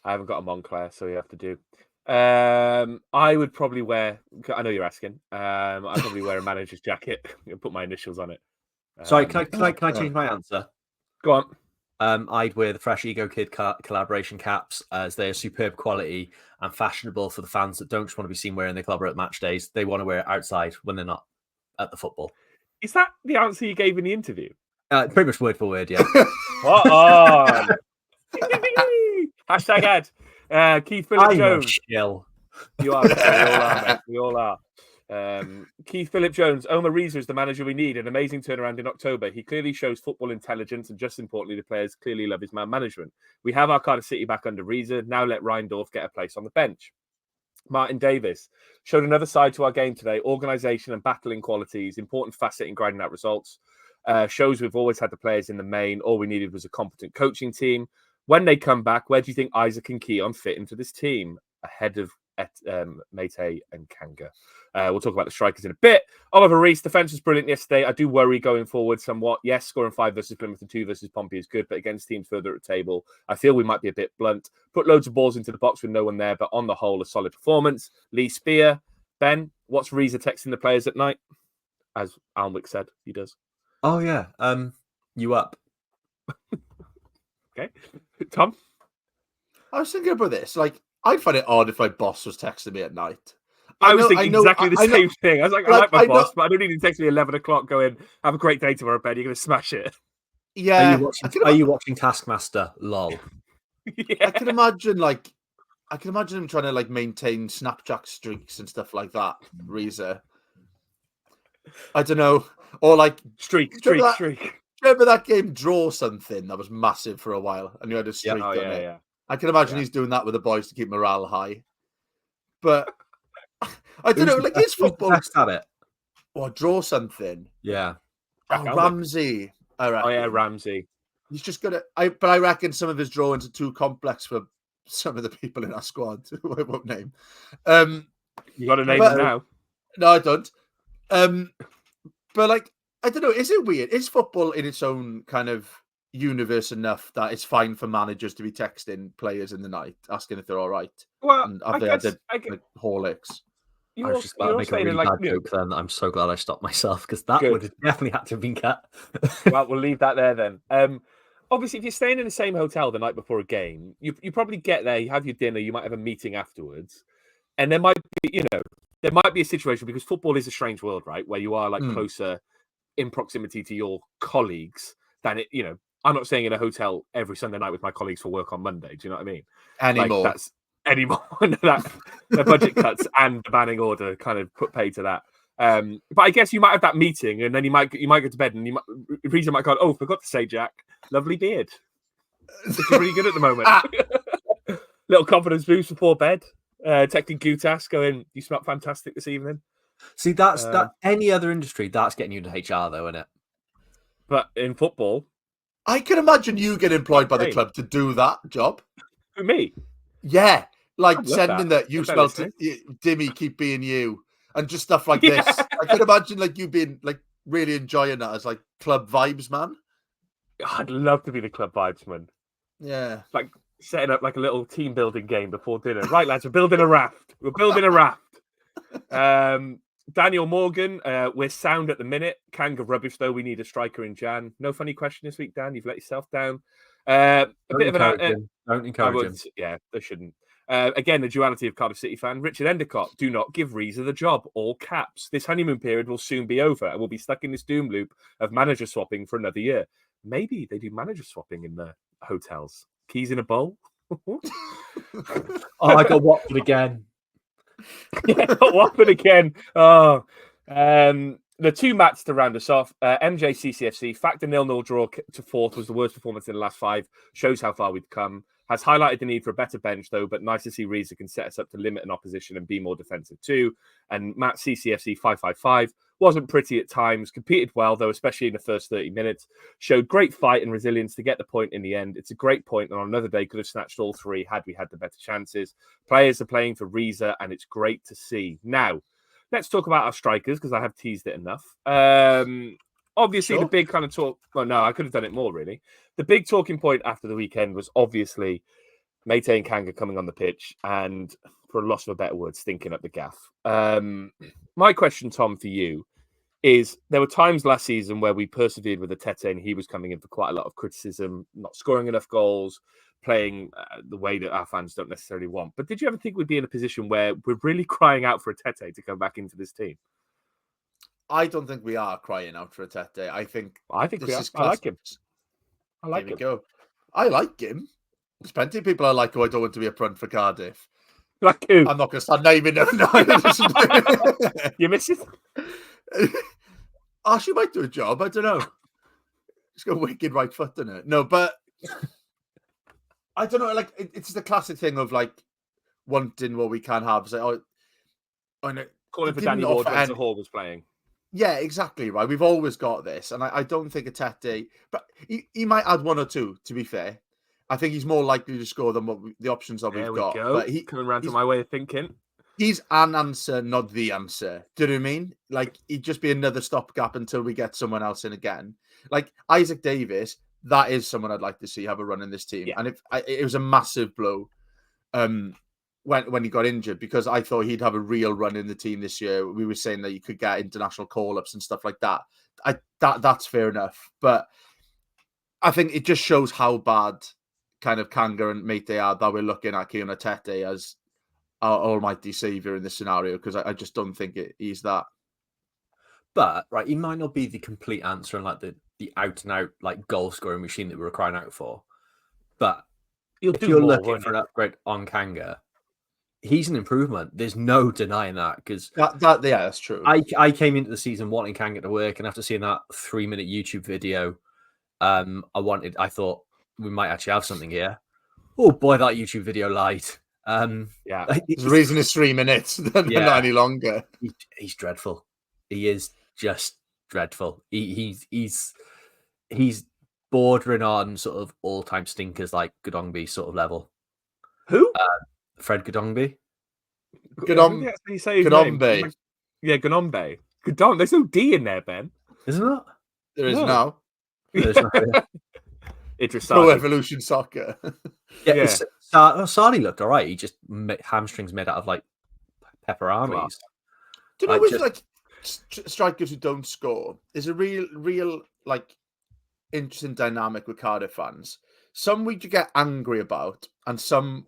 I haven't got a Moncler, so you have to do. I would probably wear. I know you're asking. I'd probably wear a manager's jacket and put my initials on it. Sorry, can I change my answer? Go on. I'd wear the Fresh Ego Kid collaboration caps as they are superb quality and fashionable for the fans that don't just want to be seen wearing their clubber at match days. They want to wear it outside when they're not at the football. Is that the answer you gave in the interview? Pretty much word for word, yeah. What on? Hashtag ad. Keith Phillip Jones. Chill. You are. We all are, mate. We all are. Keith Phillip Jones. Omar Reza is the manager we need. An amazing turnaround in October. He clearly shows football intelligence, and just importantly, the players clearly love his man management. We have our Cardiff City back under Reza. Now let Reindorf get a place on the bench. Martin Davis showed another side to our game today. Organisation and battling qualities, important facet in grinding out results. Shows we've always had the players in the main. All we needed was a competent coaching team. When they come back, where do you think Isaac and Keon fit into this team? Ahead of Mate and Kanga. We'll talk about the strikers in a bit. Oliver Reese, defence was brilliant yesterday. I do worry going forward somewhat. Yes, scoring 5 versus Plymouth and 2 versus Pompey is good, but against teams further at the table, I feel we might be a bit blunt. Put loads of balls into the box with no one there, but on the whole, a solid performance. Lee Spear. Ben, what's Reza texting the players at night? As Alnwick said, he does. Oh, yeah. You up? Okay. Tom? I was thinking about this. Like, I'd find it odd if my boss was texting me at night. I was thinking exactly the same thing. I was like, I like my boss, but I don't need to text me 11 o'clock going, have a great day tomorrow, Ben. You're going to smash it. Yeah. Are you watching Taskmaster? Lol. Yeah. I can imagine him trying to like maintain Snapchat streaks and stuff like that. Reza. I don't know. Or like streak. Remember that game Draw Something that was massive for a while and you had a streak on it? Yeah. I can imagine he's doing that with the boys to keep morale high. But I don't know, like his football best at it. Or Draw Something. Yeah. Ramsey. I reckon. Oh yeah, Ramsey. He's just gonna but I reckon some of his drawings are too complex for some of the people in our squad, who I won't name. You got to name them now. No, I don't. But like, I don't know, is it weird? Is football in its own kind of universe enough that it's fine for managers to be texting players in the night, asking if they're all right? Well, and have they had like Horlicks? I was just about to make a really bad joke then. I'm so glad I stopped myself because that would have definitely had to have been cut. Well, we'll leave that there then. obviously, if you're staying in the same hotel the night before a game, you probably get there, you have your dinner, you might have a meeting afterwards, and there might be, there might be a situation because football is a strange world, right? Where you are like closer in proximity to your colleagues than I'm not staying in a hotel every Sunday night with my colleagues for work on Monday. Do you know what I mean? Anymore. Like, that's anymore. The budget cuts and the banning order kind of put pay to that. But I guess you might have that meeting, and then you might go to bed, and Rita might go, "Oh, forgot to say, Jack, lovely beard. It's really good at the moment." Little confidence boost before bed. Texting Gutas, going, "You smell fantastic this evening." See, that's that. Any other industry, that's getting you into HR, though, isn't it? But in football, I can imagine you get employed by the club to do that job. For me, yeah, like sending that you smell Dimmy, keep being you, and just stuff like this. I can imagine like you being like really enjoying that as like club vibes, man. I'd love to be the club vibesman. Yeah, like setting up like a little team building game before dinner. Right, lads, we're building a raft. We're building a raft. Daniel Morgan, we're sound at the minute. Kanga rubbish though. We need a striker in Jan. No funny question this week, Dan. You've let yourself down. Don't encourage him. Yeah, they shouldn't. Again, the duality of Cardiff City fan. Richard Endicott, do not give Reza the job. All caps. This honeymoon period will soon be over, and we'll be stuck in this doom loop of manager swapping for another year. Maybe they do manager swapping in the hotels. Keys in a bowl. I got Watford again. Watford again. Oh, the two mats to round us off. MJ CCFC, factor 0-0 draw to fourth was the worst performance in the last 5. Shows how far we've come. Has highlighted the need for a better bench, though, but nice to see Reza can set us up to limit an opposition and be more defensive too. And Matt CCFC 555 wasn't pretty at times, competed well, though, especially in the first 30 minutes. Showed great fight and resilience to get the point in the end. It's a great point, and on another day could have snatched all 3 had we had the better chances. Players are playing for Reza, and it's great to see. Now, let's talk about our strikers, because I have teased it enough. Obviously, the big kind of talk... Well, no, I could have done it more, really. The big talking point after the weekend was obviously Mate and Kanga coming on the pitch and, for a loss of a better word, stinking up the gaff. My question, Tom, for you is there were times last season where we persevered with Atete and he was coming in for quite a lot of criticism, not scoring enough goals, playing the way that our fans don't necessarily want. But did you ever think we'd be in a position where we're really crying out for Atete to come back into this team? I don't think we are crying out for Atete. I think we are. I like him. Go. I like him. There's plenty of people I like who I don't want to be up front for Cardiff. Like who? I'm not going to start naming them. You miss it? She might do a job. I don't know. She's got a wicked right foot in it. No, but I don't know. Like it's the classic thing of like wanting what we can have. So, calling for Danny Ward when Hall was playing. Yeah, exactly right. We've always got this, and I don't think Atete, but he might add 1 or 2. To be fair, I think he's more likely to score than what the options that we've got. But coming around to my way of thinking. He's an answer, not the answer. Do you know what I mean? Like, he'd just be another stopgap until we get someone else in again. Like, Isaac Davis, that is someone I'd like to see have a run in this team. Yeah. And it was a massive blow when he got injured, because I thought he'd have a real run in the team this year. We were saying that you could get international call-ups and stuff like that. That's fair enough. But I think it just shows how bad kind of Kanga and Mate are that we're looking at Keon Atete as our almighty saviour in this scenario, because I just don't think he's that. But right, he might not be the complete answer and like the out and out like goal scoring machine that we were crying out for. But if you're looking for an upgrade on Kanga, he's an improvement. There's no denying that, because that's true. I came into the season wanting Kanga to work, and after seeing that 3-minute YouTube video, I thought we might actually have something here. Oh boy, that YouTube video lied. Yeah, there's a reason it's 3 minutes, not any longer. He's dreadful. He is just dreadful. He's bordering on sort of all-time stinkers like Godongbe sort of level. Who? Fred Godongbe. Godongbe. Yeah, Godongbe. There's no D in there, Ben. Isn't it? There is now. Pro Evolution Soccer. Sani looked all right. He just hamstrings made out of like pepperonis. Do you know with like strikers who don't score? There's a real like interesting dynamic with Cardiff fans. Some we get angry about, and some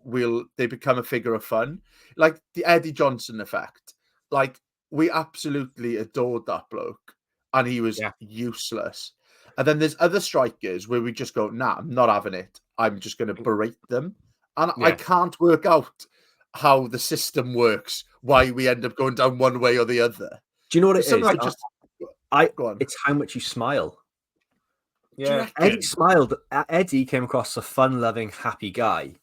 they become a figure of fun, like the Eddie Johnson effect. Like we absolutely adored that bloke, and he was useless. And then there's other strikers where we just go, "Nah, I'm not having it. I'm just going to berate them," and I can't work out how the system works. Why we end up going down one way or the other. Do you know what it is? Go on. It's how much you smile. Yeah, Eddie smiled. Eddie came across a fun-loving, happy guy,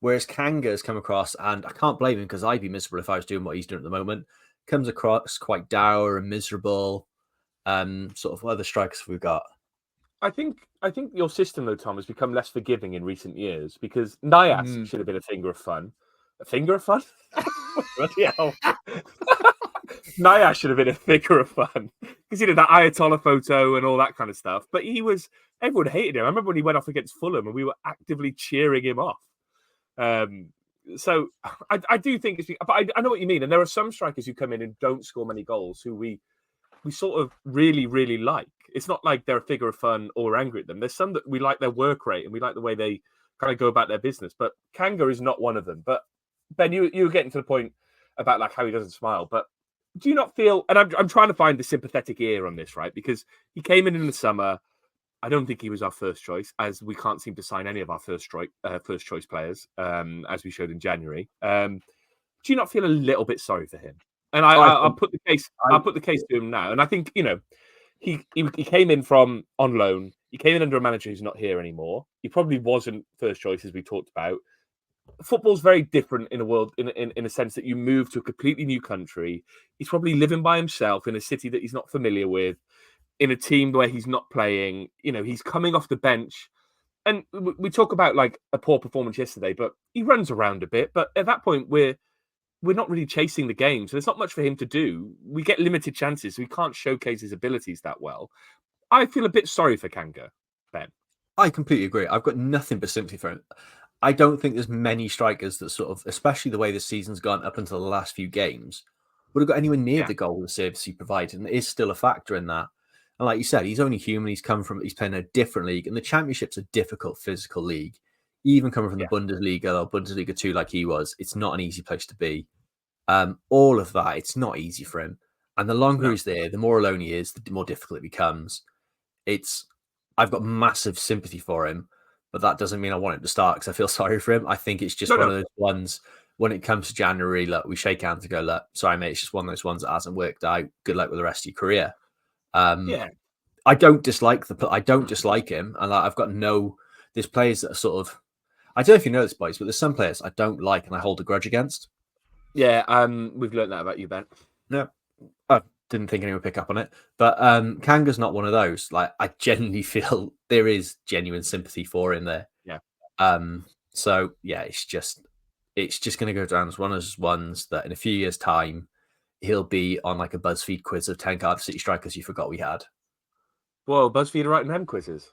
whereas Kanga's come across, and I can't blame him because I'd be miserable if I was doing what he's doing at the moment. Comes across quite dour and miserable. Sort of other strikers we've got. I think your system though, Tom, has become less forgiving in recent years because Nias should have been a finger of fun. A finger of fun? Bloody hell. Nias should have been a figure of fun because he did that Ayatollah photo and all that kind of stuff. But everyone hated him. I remember when he went off against Fulham and we were actively cheering him off. So I do think but I know what you mean. And there are some strikers who come in and don't score many goals who we sort of really, really like. It's not like they're a figure of fun or we're angry at them. There's some that we like their work rate and we like the way they kind of go about their business. But Kanga is not one of them. But Ben, you were getting to the point about like how he doesn't smile. But do you not feel? And I'm trying to find the sympathetic ear on this, right? Because he came in the summer. I don't think he was our first choice, as we can't seem to sign any of our first choice players, as we showed in January. Do you not feel a little bit sorry for him? And I'll put the case. I'll put the case to him now. And I think he came in from on loan. He came in under a manager who's not here anymore. He probably wasn't first choice, as we talked about. Football's very different in a world in a sense that you move to a completely new country. He's probably living by himself in a city that he's not familiar with, in a team where he's not playing. He's coming off the bench. And we talk about like a poor performance yesterday, but he runs around a bit. But at that point, we're not really chasing the game. So there's not much for him to do. We get limited chances. So we can't showcase his abilities that well. I feel a bit sorry for Kanga, Ben. I completely agree. I've got nothing but sympathy for him. I don't think there's many strikers that sort of, especially the way the season's gone up until the last few games, would have got anywhere near the goal of service he provided. And it is still a factor in that. And like you said, he's only human. He's playing a different league. And the Championship's a difficult physical league. Even coming from the Bundesliga or Bundesliga 2 like he was, it's not an easy place to be. All of that, it's not easy for him. And the longer he's there, the more alone he is, the more difficult it becomes. I've got massive sympathy for him, but that doesn't mean I want him to start because I feel sorry for him. I think it's just one of those ones when it comes to January, look, we shake hands and go, look, sorry, mate, it's just one of those ones that hasn't worked out. Good luck with the rest of your career. I don't dislike him. And I've got there's players that are sort of, I don't know if you know this, boys, but there's some players I don't like and I hold a grudge against. Yeah, we've learned that about you, Ben. No, I didn't think anyone would pick up on it. But Kanga's not one of those. Like, I genuinely feel there is genuine sympathy for him there. Yeah. So yeah, it's just going to go down as one of those ones that in a few years' time he'll be on like a BuzzFeed quiz of 10 Cardiff City strikers you forgot we had. Whoa, BuzzFeed are writing them quizzes.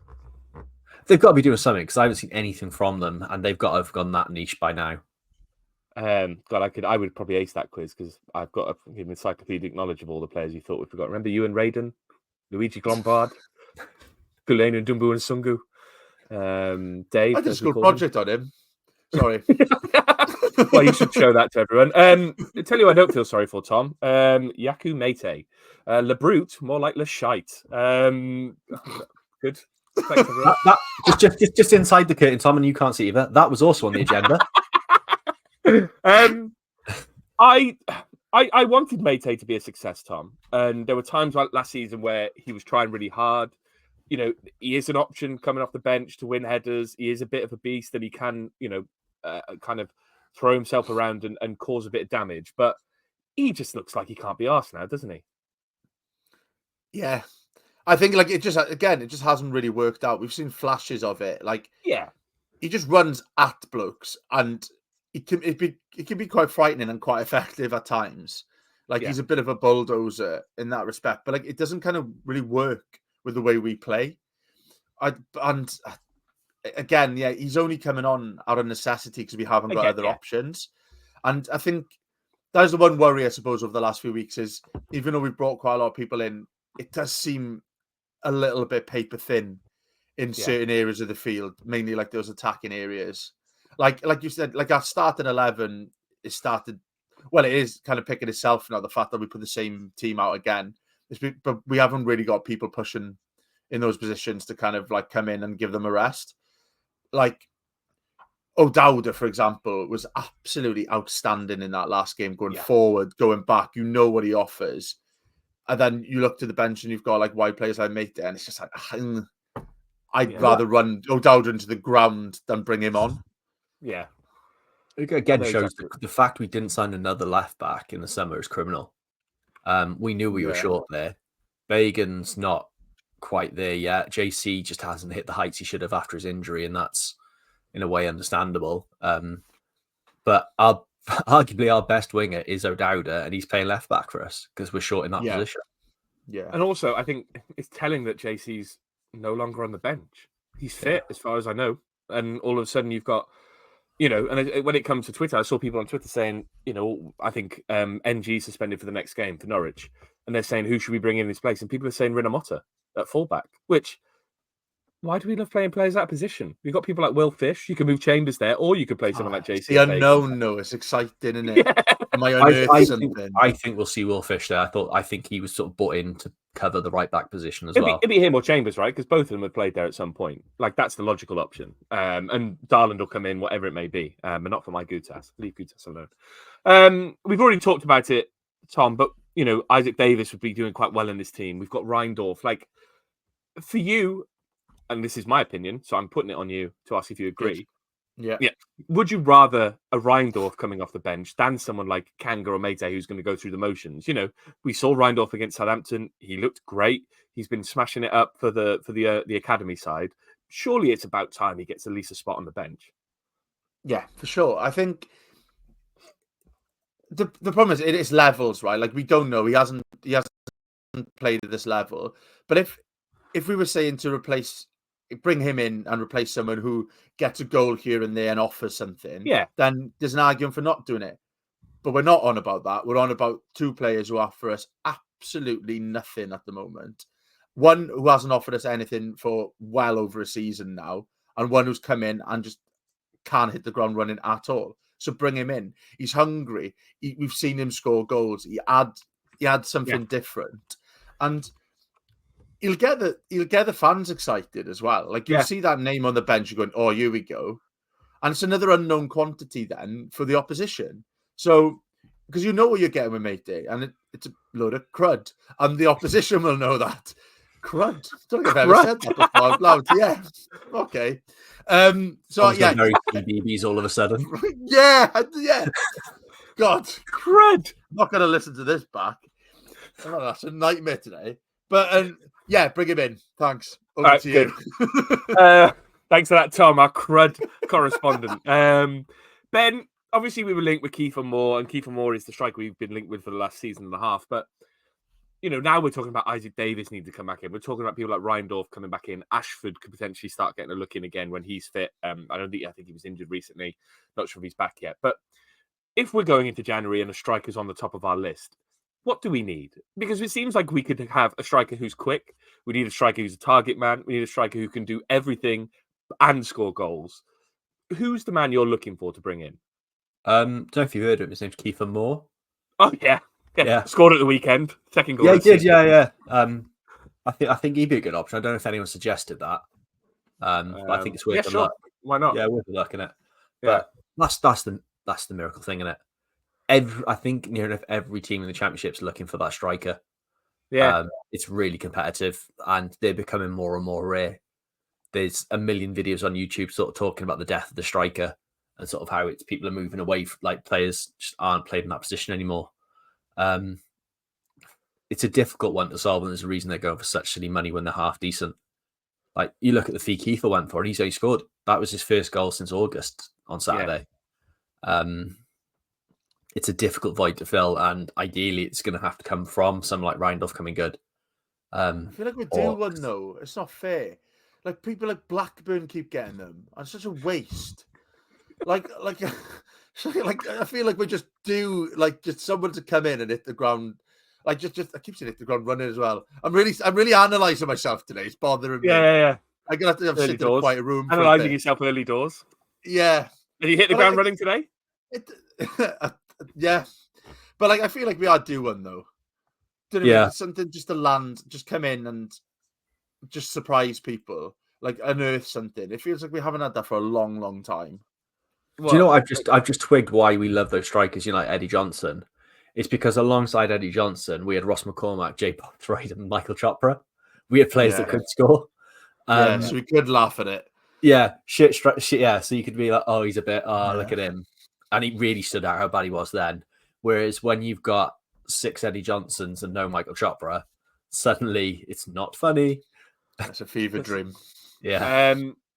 They've got to be doing something because I haven't seen anything from them, and they've got to have gone that niche by now. God, I would probably ace that quiz because I've got an encyclopedic knowledge of all the players you thought we forgot. Remember you and Raiden, Luigi Glombard, Gulenu and Dumbu and Sungu, Dave. I did a school project on him. Sorry. Well, you should show that to everyone. I tell you, I don't feel sorry for Tom. Yaku Mete, Le Brute, more like Le Shite. Good. Thanks, everyone. Just inside the curtain, Tom, and you can't see either. That was also on the agenda. I wanted Mete to be a success, Tom, and there were times like last season where he was trying really hard. He is an option coming off the bench to win headers. He is a bit of a beast, and he can, kind of throw himself around and cause a bit of damage. But he just looks like he can't be arsed now, doesn't he? Yeah, I think like it just hasn't really worked out. We've seen flashes of it. Like, yeah, he just runs at blokes and. It can be quite frightening and quite effective at times. Like he's a bit of a bulldozer in that respect, but like it doesn't kind of really work with the way we play. Again, he's only coming on out of necessity because we haven't got other options. And I think that's the one worry, I suppose, over the last few weeks is even though we've brought quite a lot of people in, it does seem a little bit paper thin in certain areas of the field, mainly like those attacking areas. Like you said, like our starting 11 is started. Well, it is kind of picking itself now. The fact that we put the same team out again, but we haven't really got people pushing in those positions to kind of like come in and give them a rest. Like O'Dowda, for example, was absolutely outstanding in that last game, going forward, going back. You know what he offers. And then you look to the bench and you've got like wide players like Mate there, and it's just like, I'd rather run O'Dowda into the ground than bring him on. Yeah. It again shows the fact we didn't sign another left back in the summer is criminal. We knew we were short there. Bagan's not quite there yet. JC just hasn't hit the heights he should have after his injury, and that's in a way understandable. But arguably our best winger is O'Dowda, and he's playing left back for us because we're short in that position. Yeah. And also, I think it's telling that JC's no longer on the bench. He's fit, as far as I know. And all of a sudden you've got, and when it comes to Twitter, I saw people on Twitter saying, I think NG suspended for the next game for Norwich. And they're saying, who should we bring in his place? And people are saying Rinamotta at fullback, which, why do we love playing players out of position? We've got people like Will Fish. You can move Chambers there, or you could play someone like JC. The unknown, though. It's exciting, isn't it? Yeah. Am I unearth something? I think we'll see Will Fish there. I think he was sort of bought in to cover the right back position as well. It'd be him or Chambers, right? Because both of them have played there at some point. Like, that's the logical option. And Darland will come in, whatever it may be. But not for my Gutas. Leave Gutas alone. We've already talked about it, Tom, but, Isaac Davis would be doing quite well in this team. We've got Reindorf. Like, for you, and this is my opinion, so I'm putting it on you to ask if you agree. Yeah. Would you rather a Reindorf coming off the bench than someone like Kanga or Mayday who's going to go through the motions? We saw Reindorf against Southampton. He looked great. He's been smashing it up for the academy side. Surely it's about time he gets at least a spot on the bench. Yeah, for sure. I think the problem is it's levels, right? Like, we don't know. He hasn't played at this level. But if we were saying to bring him in and replace someone who gets a goal here and there and offers something, then there's an argument for not doing it. But we're not on about that. We're on about two players who offer us absolutely nothing at the moment. One who hasn't offered us anything for well over a season now, and one who's come in and just can't hit the ground running at all. So bring him in. He's hungry. We've seen him score goals. He had something different. And he'll get the fans excited as well. Like, you see that name on the bench, you're going, oh, here we go. And it's another unknown quantity then for the opposition. So, because you know what you're getting with Mate Day, and it's a load of crud. And the opposition will know that. Crud. I don't think I've ever said that before out loud. Yeah. Okay. So, very BBs all of a sudden. Yeah. God. Crud. I'm not going to listen to this back. Oh, that's a nightmare today. But bring him in. Thanks. Over to you. Thanks for that, Tom, our crud correspondent. Ben, obviously we were linked with Kiefer Moore, and Kiefer Moore is the striker we've been linked with for the last season and a half. But, now we're talking about Isaac Davis needs to come back in. We're talking about people like Reindorf coming back in. Ashford could potentially start getting a look in again when he's fit. I think he was injured recently. Not sure if he's back yet. But if we're going into January and a striker's on the top of our list, what do we need? Because it seems like we could have a striker who's quick. We need a striker who's a target man. We need a striker who can do everything and score goals. Who's the man you're looking for to bring in? Don't know if you heard of him. His name's Kiefer Moore. Oh, yeah. Scored at the weekend. Second goal. Yeah, he did. Yeah. I think he'd be a good option. I don't know if anyone suggested that. But I think it's worth a look. Why not? Yeah, worth a look, innit? But that's the miracle thing, innit? I think near enough every team in the championship's looking for that striker. Yeah, it's really competitive, and they're becoming more and more rare. There's a million videos on YouTube sort of talking about the death of the striker and sort of how people are moving away. Like, players just aren't playing in that position anymore. It's a difficult one to solve, and there's a reason they're going for such silly money when they're half decent. Like, you look at the fee Kiefer went for, and he's only scored. That was his first goal since August on Saturday. It's a difficult void to fill, and ideally it's going to have to come from someone like Reindorf coming good. I feel like we're due one, though. It's not fair. Like, people like Blackburn keep getting them, and it's such a waste. like I feel like we're just due, like, just someone to come in and hit the ground. Like, just I keep saying hit the ground running as well. I'm really analysing myself today. It's bothering me. Yeah. I'm gonna have to Early sit in a doors. quiet room. For a Analysing bit. yourself early doors. Yeah. Did you hit the ground running today? Yeah. But like, I feel like we are due one though. Do you know what I mean? Something just to land, just come in and just surprise people, like unearth something. It feels like we haven't had that for a long, long time. Do you know what I've just twigged why we love those strikers, you know, like Eddie Johnson? It's because alongside Eddie Johnson, we had Ross McCormack, Jay Bothroyd, and Michael Chopra. We had players that could score. So we could laugh at it. Yeah, shit. Yeah, so you could be like, oh, he's a bit. Oh, look at him, and he really stood out how bad he was then. Whereas when you've got 6 Eddie Johnsons and no Michael Chopra, suddenly it's not funny. That's a fever dream. Yeah.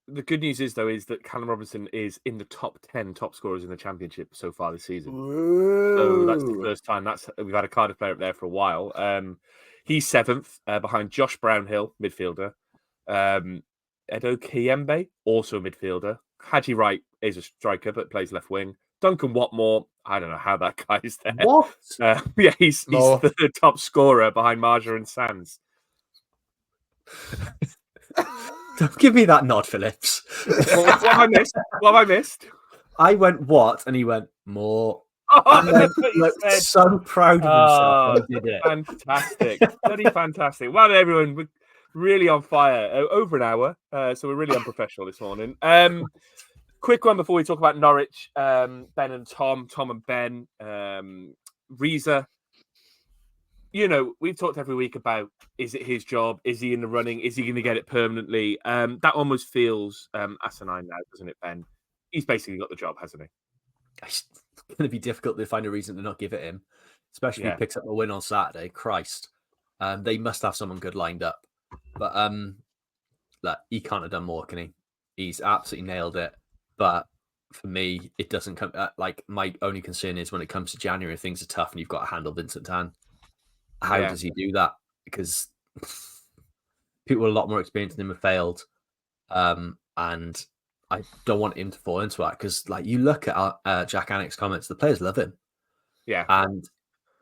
The good news is that Callum Robinson is in the top 10 top scorers in the Championship so far this season. Ooh. So that's the first time we've had a Cardiff player up there for a while. He's 7th behind Josh Brownhill, midfielder. Edo Kiembe, also a midfielder. Haji Wright is a striker but plays left wing. Duncan Watmore, I don't know how that guy's there. What? Yeah, he's third top scorer behind Marja and Sands. Don't give me that nod, Phillips. What have I missed? What have I missed? I went what? And he went more. Oh, so proud of himself. He did it. Fantastic. Bloody fantastic. Well, everyone, we're really on fire. Over an hour. So we're really unprofessional this morning. Quick one before we talk about Norwich. Ben and Tom and Ben. Reza. You know, we've talked every week about, is it his job? Is he in the running? Is he going to get it permanently? That almost feels asinine now, doesn't it, Ben? He's basically got the job, hasn't he? It's going to be difficult to find a reason to not give it him, especially if he picks up a win on Saturday. Christ. They must have someone good lined up. But look, he can't have done more, can he? He's absolutely nailed it. But for me, it doesn't come... like, my only concern is when it comes to January, things are tough and you've got to handle Vincent Tan. How does he do that? Because people with a lot more experience than him have failed. And I don't want him to fall into that because, like, you look at Jack Annick's comments, the players love him. Yeah. And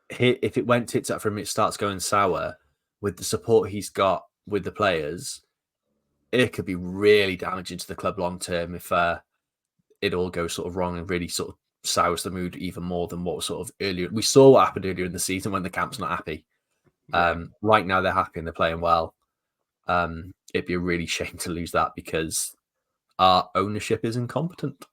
if it went tits up for him, it starts going sour with the support he's got with the players. It could be really damaging to the club long term if it all goes sort of wrong and really sort of sours the mood even more than what was sort of earlier. We saw what happened earlier in the season when the camp's not happy. Right now they're happy and they're playing well. It'd be a really shame to lose that because our ownership is incompetent.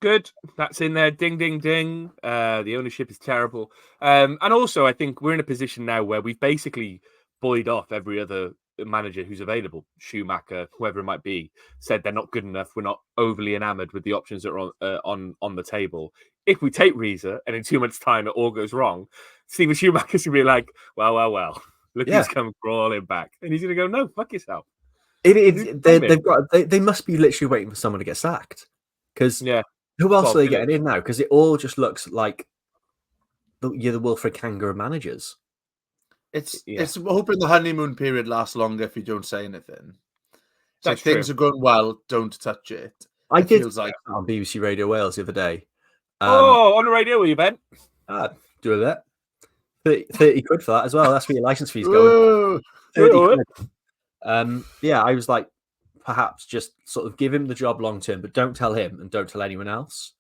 Good. That's in there. Ding, ding, ding. The ownership is terrible. And also, I think we're in a position now where we've basically buoyed off every other manager who's available. Schumacher, whoever it might be, said they're not good enough. We're not overly enamoured with the options that are on the table. If we take Reza and in 2 months' time it all goes wrong, Steven Schumacher's going to be like, well. Look, he's come crawling back. And he's going to go, no, fuck yourself. They must be literally waiting for someone to get sacked. Because who else are they getting in now? Because it all just looks like you're the Wilfred Kanga of managers. It's hoping the honeymoon period lasts longer if you don't say anything. So if things are going well, don't touch it. I did like on BBC Radio Wales the other day. On the radio, were you, Ben? Do that. 30 quid for that as well. That's where your license fees going. 30 quid. I was like, perhaps just sort of give him the job long term, but don't tell him and don't tell anyone else.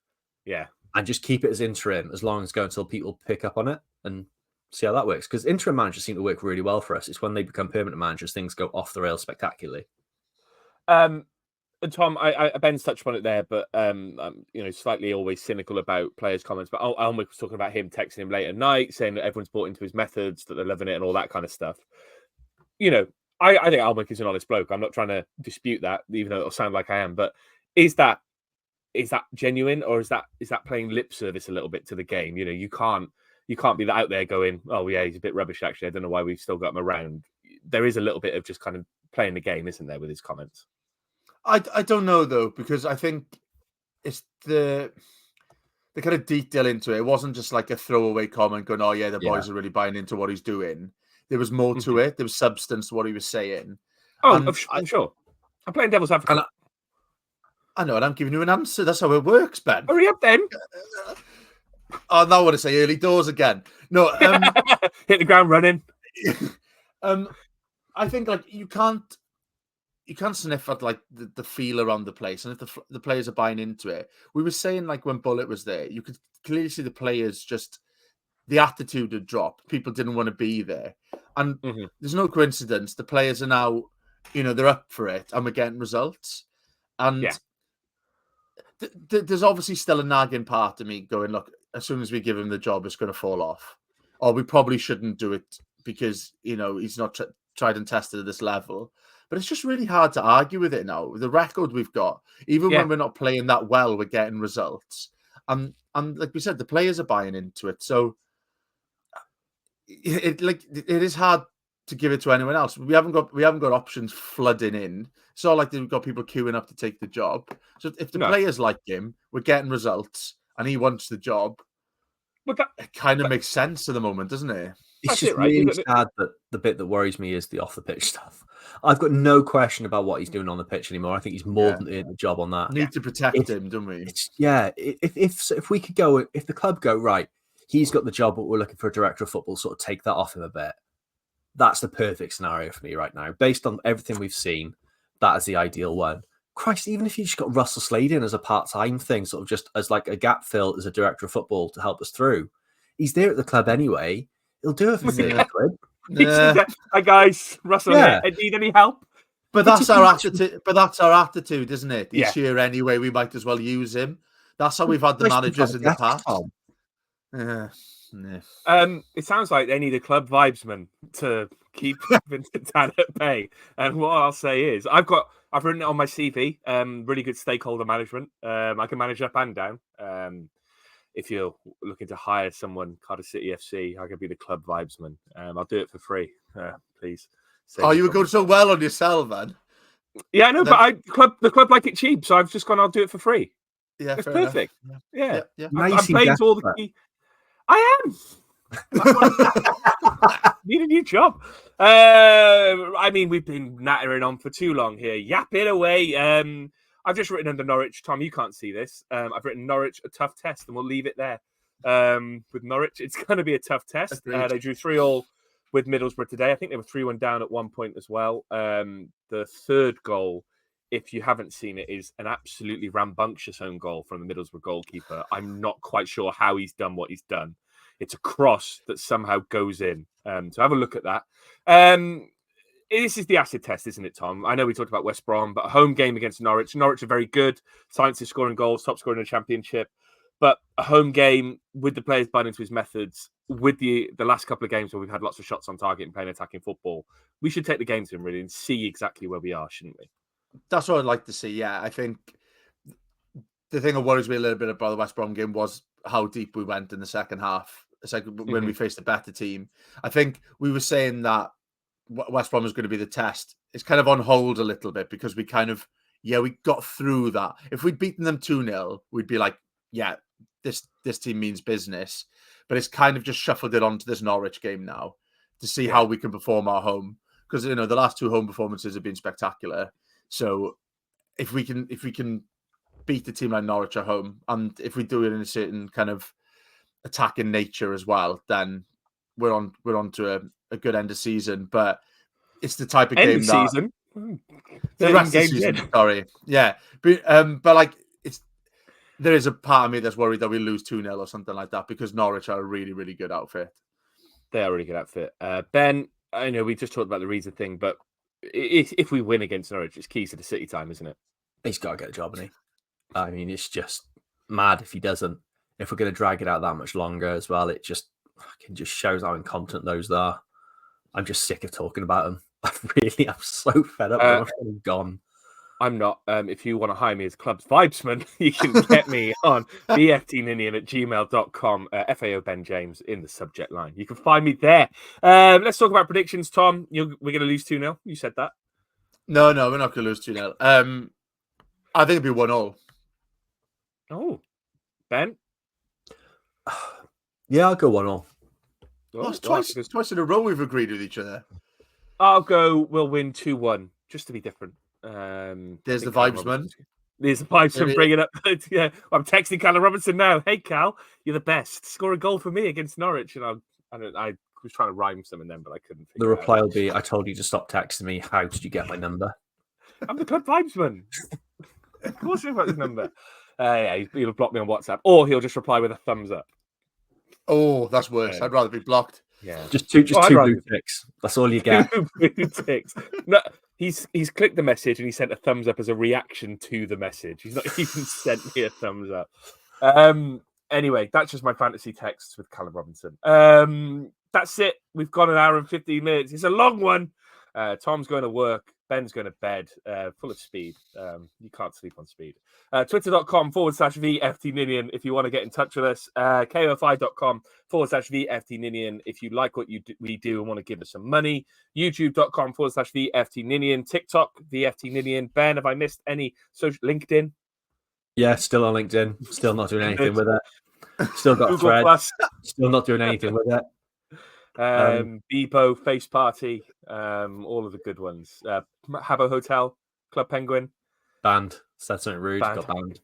Yeah. And just keep it as interim as long as it's going until people pick up on it and see how that works. Because interim managers seem to work really well for us. It's when they become permanent managers, things go off the rails spectacularly. And Tom, Ben's touched on it there, but I'm slightly always cynical about players' comments. But Almwick was talking about him texting him late at night, saying that everyone's bought into his methods, that they're loving it, and all that kind of stuff. You know, I think Almwick is an honest bloke. I'm not trying to dispute that, even though it'll sound like I am. But is that genuine, or is that playing lip service a little bit to the game? You know, you can't be out there going, oh yeah, he's a bit rubbish. Actually, I don't know why we've still got him around. There is a little bit of just kind of playing the game, isn't there, with his comments? I don't know though, because I think it's the kind of detail into it. It wasn't just like a throwaway comment going, oh yeah, the boys are really buying into what he's doing. There was more to it. There was substance to what he was saying. Oh, I'm sure. I'm playing devil's advocate. I know, and I'm giving you an answer. That's how it works, Ben. Hurry up then. Oh, now I want to say early doors again. No, hit the ground running. I think like you can't you can't sniff at like the feel around the place, and if the players are buying into it. We were saying like when Bullet was there, you could clearly see the players just the attitude had dropped. People didn't want to be there, and there's no coincidence. The players are now, they're up for it, and we're getting results. And there's obviously still a nagging part of me going, look, as soon as we give him the job, it's going to fall off, or we probably shouldn't do it because he's not tried and tested at this level. But it's just really hard to argue with it now. The record we've got, even when we're not playing that well, we're getting results. And like we said, the players are buying into it. So it is hard to give it to anyone else. We haven't got options flooding in. It's not like we've got people queuing up to take the job. So if the players like him, we're getting results, and he wants the job. But it kind of makes sense at the moment, doesn't it? It's just really sad that the bit that worries me is the off the pitch stuff. I've got no question about what he's doing on the pitch anymore. I think he's more than earned the job on that. Need to protect him, don't we? If we could go, if the club go right, he's got the job, but we're looking for a director of football, sort of take that off him a bit. That's the perfect scenario for me right now. Based on everything we've seen, that is the ideal one. Christ, even if you just got Russell Slade in as a part-time thing, sort of just as like a gap fill as a director of football to help us through. He's there at the club anyway. He'll do it for 30 quid. Hi guys, Russell. Need any help? But that's our attitude. But that's our attitude, isn't it? Each year anyway, we might as well use him. That's how we've had the managers in the past. It sounds like they need a club vibesman to keep Vincent Tan at bay. And what I'll say is, I've written it on my CV. Really good stakeholder management. I can manage up and down. If you're looking to hire someone, Cardiff City FC, I could be the club vibesman. I'll do it for free, please. You were going so well on yourself, man. Yeah, I know, but the club like it cheap, so I've just gone. I'll do it for free. Yeah, it's perfect. Yeah. I'm playing to all the key. I am. Need a new job. We've been nattering on for too long here. Yap it away. I've just written under Norwich. Tom, you can't see this. I've written Norwich a tough test, and we'll leave it there. With Norwich, it's going to be a tough test. They drew 3-3 with Middlesbrough today. I think they were 3-1 down at one point as well. The third goal, if you haven't seen it, is an absolutely rambunctious own goal from the Middlesbrough goalkeeper. I'm not quite sure how he's done what he's done. It's a cross that somehow goes in. So have a look at that. This is the acid test, isn't it, Tom? I know we talked about West Brom, but a home game against Norwich. Norwich are very good. Science is scoring goals, top scorer in the Championship. But a home game with the players buying into his methods, with the last couple of games where we've had lots of shots on target and playing attacking football, we should take the game to him, really, and see exactly where we are, shouldn't we? That's what I'd like to see, yeah. I think the thing that worries me a little bit about the West Brom game was how deep we went in the second half. It's like when we faced a better team. I think we were saying that West Brom is going to be the test. It's kind of on hold a little bit because we we got through that. If we'd beaten them 2-0, we'd be like, yeah, this team means business. But it's kind of just shuffled it onto this Norwich game now to see how we can perform at home. Because, the last two home performances have been spectacular. So if we can beat a team like Norwich at home, and if we do it in a certain kind of attacking nature as well, then we're on to a good end of season. But it's the type of end game of that season. The rest of the season, sorry. Yeah. But like there is a part of me that's worried that we lose 2-0 or something like that because Norwich are a really, really good outfit. They are a really good outfit. Ben, I know we just talked about the Reza thing, but if we win against Norwich, it's keys to the City time, isn't it? He's got to get a job, hasn't he? I mean, it's just mad if he doesn't. If we're going to drag it out that much longer as well, it just shows how incompetent those are. I'm just sick of talking about them. I'm so fed up. I'm gone. I'm not. If you want to hire me as club's vibesman, you can get me on bftninian@gmail.com. FAO Ben James in the subject line. You can find me there. Let's talk about predictions, Tom. We're going to lose 2-0. You said that. No, we're not going to lose 2-0. I think it'll be 1-1. Oh, Ben? Yeah, I'll go 1-1. Oh, twice in a row we've agreed with each other. I'll go, we'll win 2-1, just to be different. There's the vibesman. There's the vibesman bringing up. Yeah, I'm texting Callum Robinson now. Hey, Cal, you're the best. Score a goal for me against Norwich. And I was trying to rhyme something then, but I couldn't. The reply will be, I told you to stop texting me. How did you get my number? I'm the club vibesman. Of course, he's got his number. Yeah, he'll block me on WhatsApp, or he'll just reply with a thumbs up. Oh, that's worse. I'd rather be blocked. Yeah, Just two I'd rather- blue ticks. That's all you get. Blue ticks. No, he's clicked the message and he sent a thumbs up as a reaction to the message. He's not even sent me a thumbs up. Anyway, that's just my fantasy texts with Callum Robinson. That's it. We've got an hour and 15 minutes. It's a long one. Tom's going to work. Ben's going to bed. Full of speed. You can't sleep on speed. Twitter.com/VFT Ninian if you want to get in touch with us. KO5.com/VFT Ninian if you like what we do and want to give us some money. YouTube.com/VFT Ninian. TikTok, VFT Ninian. Ben, have I missed any social? LinkedIn? Yeah, still on LinkedIn. Still not doing anything with it. Still got a Google thread. Plus. Still not doing anything with it. Bebo, Face Party, all of the good ones. Habbo Hotel, Club Penguin. Banned. Said something rude. Banned. Got banned.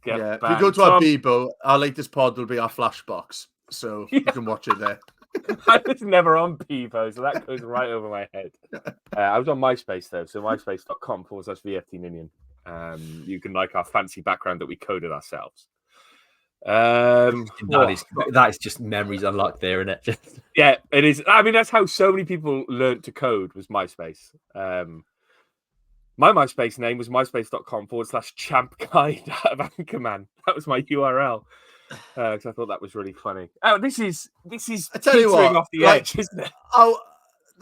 Yeah. If banned. you go to our Tom, Bebo, our latest pod will be our Flashbox. So you can watch it there. I was never on Bebo, so that goes right over my head. I was on MySpace though, so myspace.com/VFT Ninian. You can like our fancy background that we coded ourselves. That is just memories unlocked there, isn't it? Yeah, it is. I mean, that's how so many people learned to code was MySpace. My MySpace name was myspace.com/champ guide out of Anchorman. That was my URL. Because I thought that was really funny. Oh, this is I tell you what, off the edge, isn't it? Our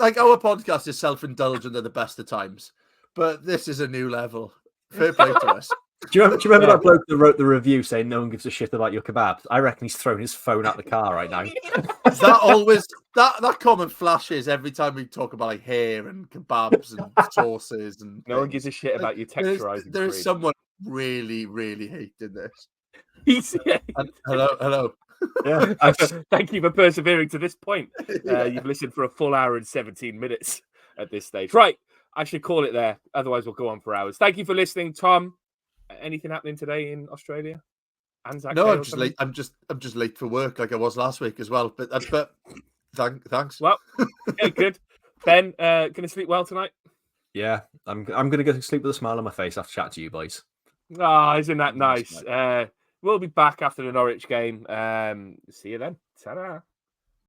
podcast is self-indulgent at the best of times, but this is a new level. Fair play to us. Do you remember that bloke that wrote the review saying no one gives a shit about your kebabs? I reckon he's thrown his phone out the car right now. That always that comment flashes every time we talk about like hair and kebabs and sauces and No one things. gives a shit about your texturizing. There is someone really, really hating this. Yeah. Hello. Yeah. Thank you for persevering to this point. You've listened for a full hour and 17 minutes at this stage. Right. I should call it there. Otherwise, we'll go on for hours. Thank you for listening, Tom. Anything happening today in Australia? Anzac No, Day I'm or just something? late. I'm just late for work, like I was last week as well. But thanks. Well, yeah, good. Ben, gonna sleep well tonight? Yeah, I'm gonna go to sleep with a smile on my face after chat to you boys. Isn't that nice? We'll be back after the Norwich game. See you then. Ta-da.